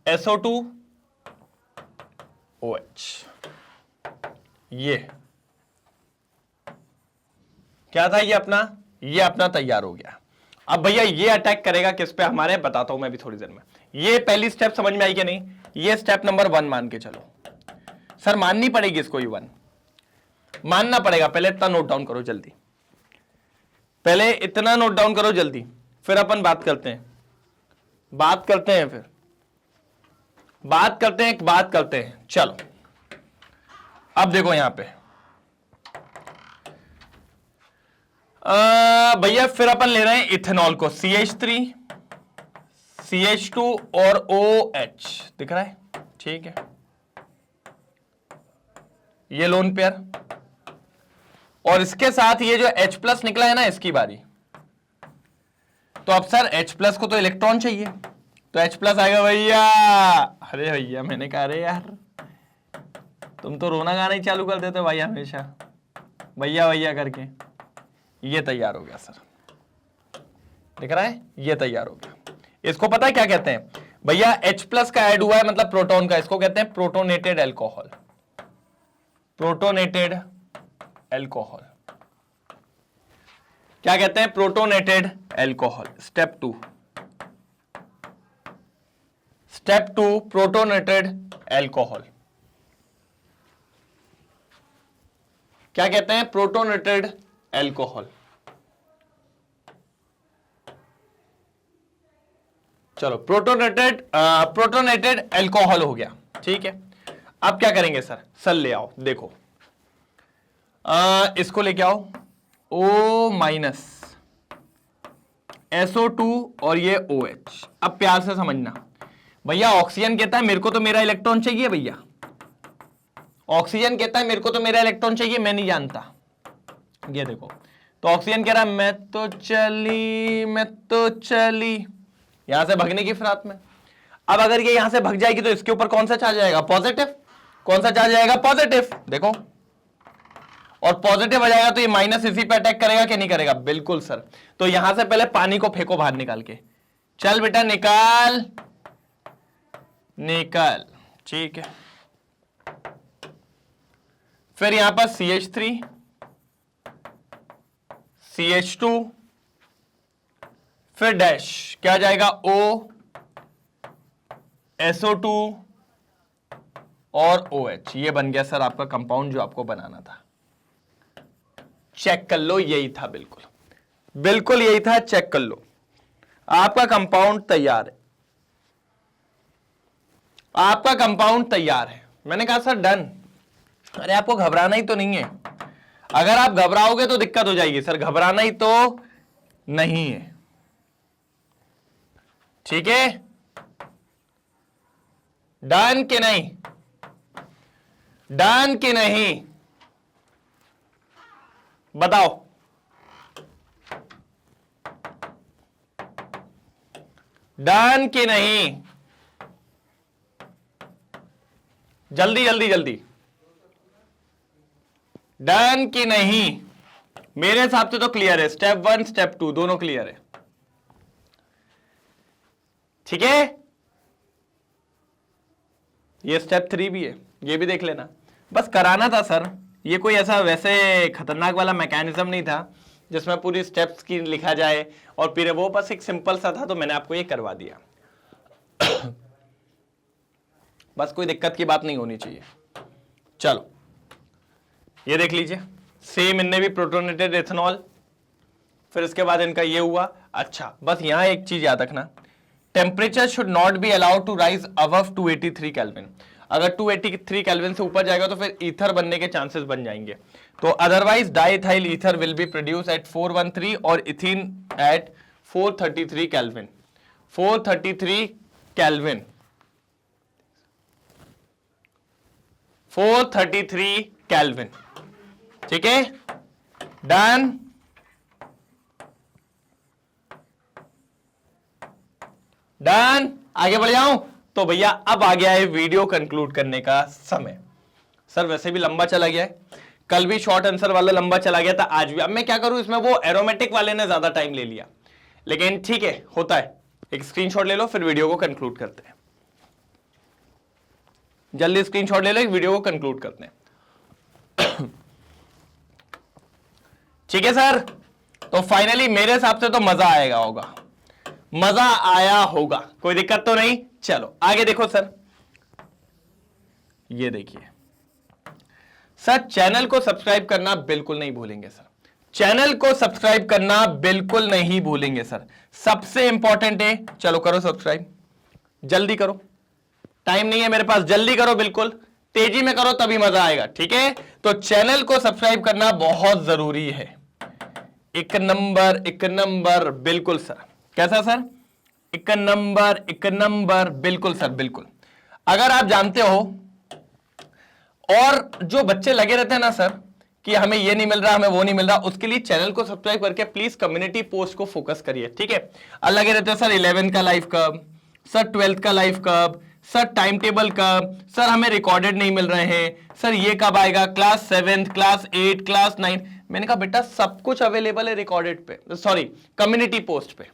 SO2 OH। ये क्या था, ये अपना तैयार हो गया। अब भैया ये अटैक करेगा किस पे हमारे, बताता हूं मैं भी थोड़ी देर में। ये पहली स्टेप समझ में आई कि नहीं? ये स्टेप नंबर 1 मान के चलो। सर माननी पड़ेगी इसको, ये 1 मानना पड़ेगा। पहले इतना नोट डाउन करो जल्दी, पहले इतना नोट डाउन करो जल्दी, फिर अपन बात करते हैं, फिर बात करते हैं। चलो अब देखो यहां पे भैया फिर अपन ले रहे हैं इथेनॉल को, CH3 CH2 और OH दिख रहा है, ठीक है, ये लोन पेयर, और इसके साथ ये जो H+ निकला है ना, इसकी बारी। तो अब सर H+ को तो इलेक्ट्रॉन चाहिए, तो H+ आएगा भैया। अरे भैया मैंने कहा अरे यार तुम तो रोना गाना ही चालू कर देते भाई हमेशा, भैया भैया करके। ये तैयार हो गया सर, दिख रहा है, ये तैयार हो गया। इसको पता है क्या कहते हैं भैया? H+ का ऐड हुआ है मतलब प्रोटॉन का, इसको कहते हैं प्रोटोनेटेड एल्कोहल। प्रोटोनेटेड एल्कोहल क्या कहते हैं? Protonated alcohol. Step 2 protonated alcohol क्या कहते हैं? Protonated alcohol. चलो प्रोटोनेटेड एल्कोहल हो गया, ठीक है। अब क्या करेंगे सर ले आओ, देखो इसको लेके आओ, O- SO2 और ये OH। अब प्यार से समझना भैया, ऑक्सीजन कहता है मेरे को तो मेरा इलेक्ट्रॉन चाहिए भैया, ऑक्सीजन कहता है मेरे को तो मेरा इलेक्ट्रॉन चाहिए, मैं नहीं जानता। ये देखो, तो ऑक्सीजन कह रहा है मैं तो चली यहां से भगने की फिराक में। अब अगर ये यहां से भग जाएगी तो इसके ऊपर कौन सा चार्ज आएगा? पॉजिटिव। कौन सा चार्ज आएगा? पॉजिटिव। देखो, और पॉजिटिव आ जाएगा तो ये माइनस इसी पे अटैक करेगा कि नहीं करेगा? बिल्कुल सर। तो यहां से पहले पानी को फेंको बाहर निकाल के, चल बेटा निकाल, ठीक है। फिर यहां पर CH3 CH2 फिर डैश, क्या जाएगा? O SO2 और OH। ये बन गया सर आपका कंपाउंड जो आपको बनाना था। चेक कर लो, यही था, बिल्कुल यही था। चेक कर लो, आपका कंपाउंड तैयार है, आपका कंपाउंड तैयार है। मैंने कहा सर डन। अरे आपको घबराना ही तो नहीं है, अगर आप घबराओगे तो दिक्कत हो जाएगी सर, घबराना ही तो नहीं है, ठीक है। डन कि नहीं? डन कि नहीं बताओ? डन कि नहीं? जल्दी जल्दी जल्दी, डन कि नहीं? मेरे हिसाब से तो क्लियर है, स्टेप 1 स्टेप 2 दोनों क्लियर है, ठीक है। ये स्टेप 3 भी है, ये भी देख लेना। बस कराना था सर, ये कोई ऐसा वैसे खतरनाक वाला मैकेनिज्म नहीं था जिसमें पूरी स्टेप्स की लिखा जाए और फिर वो बस एक सिंपल सा था, तो मैंने आपको ये करवा दिया। बस कोई दिक्कत की बात नहीं होनी चाहिए। चलो ये देख लीजिए, सेम इनने भी प्रोटोनेटेड एथेनॉल, फिर इसके बाद इनका ये हुआ। अच्छा बस यहां एक चीज याद रखना, temperature should not be allowed to rise above 283 kelvin. अगर 283 केल्विन से ऊपर जाएगा तो फिर ईथर बनने के चांसेस बन जाएंगे। तो otherwise diethyl ether will be produce at 413 और ethene at 433 kelvin, 433 kelvin, 433 kelvin. ठीक है, डन। डन, आगे बढ़ जाऊं तो भैया अब आ गया है वीडियो कंक्लूड करने का समय। सर वैसे भी लंबा चला गया है, कल भी शॉर्ट आंसर वाला लंबा चला गया था, आज भी। अब मैं क्या करूं, इसमें वो एरोमेटिक वाले ने ज्यादा टाइम ले लिया, लेकिन ठीक है, होता है। एक स्क्रीनशॉट ले लो, फिर वीडियो को कंक्लूड करते हैं। जल्दी स्क्रीनशॉट ले लो, एक वीडियो को कंक्लूड करते हैं। ठीक है सर, तो फाइनली मेरे हिसाब से तो मजा आएगा होगा, मजा आया होगा, कोई दिक्कत तो नहीं। चलो आगे देखो सर, ये देखिए सर, चैनल को सब्सक्राइब करना बिल्कुल नहीं भूलेंगे सर, चैनल को सब्सक्राइब करना बिल्कुल नहीं भूलेंगे सर, सबसे इंपॉर्टेंट है। चलो करो सब्सक्राइब, जल्दी करो, टाइम नहीं है मेरे पास, जल्दी करो, बिल्कुल तेजी में करो, तभी मजा आएगा। ठीक है, तो चैनल को सब्सक्राइब करना बहुत जरूरी है। एक नंबर, एक नंबर, बिल्कुल सर। कैसा सर? एक नंबर, एक नंबर, बिल्कुल सर, बिल्कुल। अगर आप जानते हो, और जो बच्चे लगे रहते हैं ना सर कि हमें ये नहीं मिल रहा, हमें वो नहीं मिल रहा, उसके लिए चैनल को सब्सक्राइब करके प्लीज कम्युनिटी पोस्ट को फोकस करिए। ठीक है, अब लगे रहते हो सर 11 का लाइव कब, सर 12th का लाइव कब, सर टाइम टेबल कब, सर हमें रिकॉर्डेड नहीं मिल रहे हैं, सर ये कब आएगा, क्लास 7, क्लास 8, क्लास 9। मैंने कहा बेटा सब कुछ अवेलेबल है रिकॉर्डेड पे, सॉरी कम्युनिटी पोस्ट पे,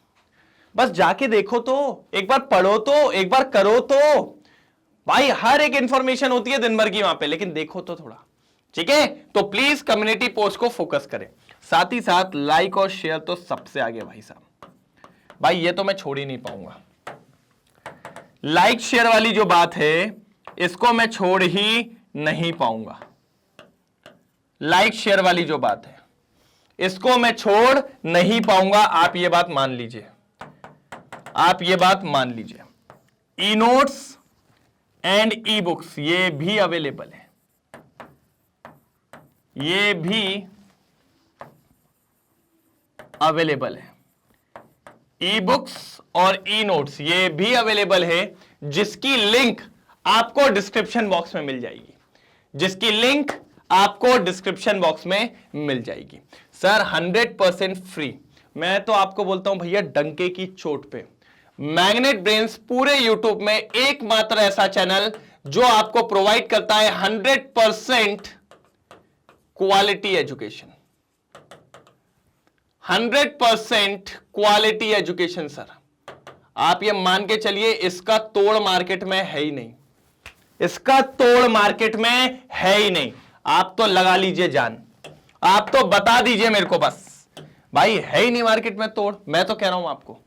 बस जाके देखो तो, एक बार पढ़ो तो, एक बार करो तो। भाई हर एक इंफॉर्मेशन होती है दिन भर की वहां पे, लेकिन देखो तो थोड़ा। ठीक है, तो प्लीज कम्युनिटी पोस्ट को फोकस करें, साथ ही साथ लाइक और शेयर तो सबसे आगे भाई साहब। भाई ये तो मैं छोड़ ही नहीं पाऊंगा, लाइक शेयर वाली जो बात है इसको मैं छोड़ ही नहीं पाऊंगा। लाइक शेयर वाली जो बात है इसको मैं छोड़ नहीं पाऊंगा, आप ये बात मान लीजिए, आप ये बात मान लीजिए। E notes and e books ये भी अवेलेबल है, ये भी अवेलेबल है। ई बुक्स और ई नोट्स ये भी अवेलेबल है, जिसकी लिंक आपको डिस्क्रिप्शन बॉक्स में मिल जाएगी, जिसकी लिंक आपको डिस्क्रिप्शन बॉक्स में मिल जाएगी। Sir 100% free. मैं तो आपको बोलता हूं भैया डंके की चोट पे, मैग्नेट ब्रेन्स पूरे यूट्यूब में एकमात्र ऐसा चैनल जो आपको प्रोवाइड करता है 100% quality education, 100% quality education. Sir आप ये मान के चलिए इसका तोड़ मार्केट में है ही नहीं, इसका तोड़ मार्केट में है ही नहीं। आप तो लगा लीजिए जान, आप तो बता दीजिए मेरे को बस, भाई है ही नहीं मार्केट में तोड़। मैं तो कह रहा हूं आपको,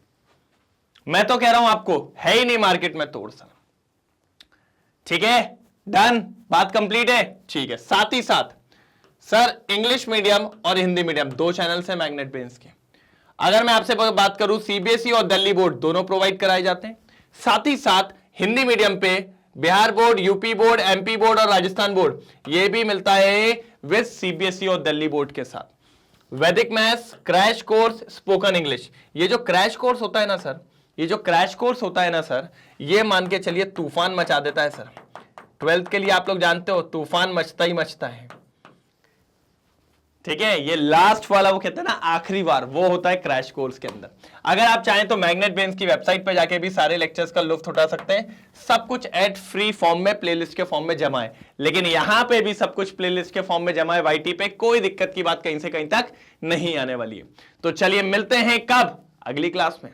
मैं तो कह रहा हूं आपको, है ही नहीं मार्केट में तोड़ सर। ठीक है, डन, बात कंप्लीट है। ठीक है, साथ ही साथ सर इंग्लिश मीडियम और हिंदी मीडियम दो चैनल्स हैं मैग्नेट ब्रेन्स के। अगर मैं आपसे बात करूं, सीबीएसई और दिल्ली बोर्ड दोनों प्रोवाइड कराए जाते हैं। साथ ही साथ हिंदी मीडियम पे Bihar board, UP board, MP board और राजस्थान बोर्ड ये भी मिलता है विद सीबीएसई और दिल्ली बोर्ड के साथ। वैदिक maths, crash course, spoken English, ये जो क्रैश कोर्स होता है ना सर, ये जो क्रैश कोर्स होता है ना सर, ये मान के चलिए तूफान मचा देता है सर। 12th के लिए आप लोग जानते हो तूफान मचता ही मचता है। ठीक है, ये लास्ट वाला वो कहते हैं ना आखिरी बार, वो होता है क्रैश कोर्स के अंदर। अगर आप चाहें तो मैग्नेट ब्रेन्स की वेबसाइट पर जाके भी सारे लेक्चर्स का लुत्फ उठा सकते हैं। सब कुछ एड फ्री फॉर्म में प्लेलिस्ट के फॉर्म में जमा है, लेकिन यहां पे भी सब कुछ प्लेलिस्ट के फॉर्म में जमा है वाईटी पे, कोई दिक्कत की बात कहीं से कहीं तक नहीं आने वाली है। तो चलिए मिलते हैं कब? अगली क्लास में।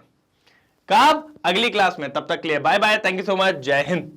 कब? अगली क्लास में। तब तक के लिए bye bye, thank you so much, जय हिंद।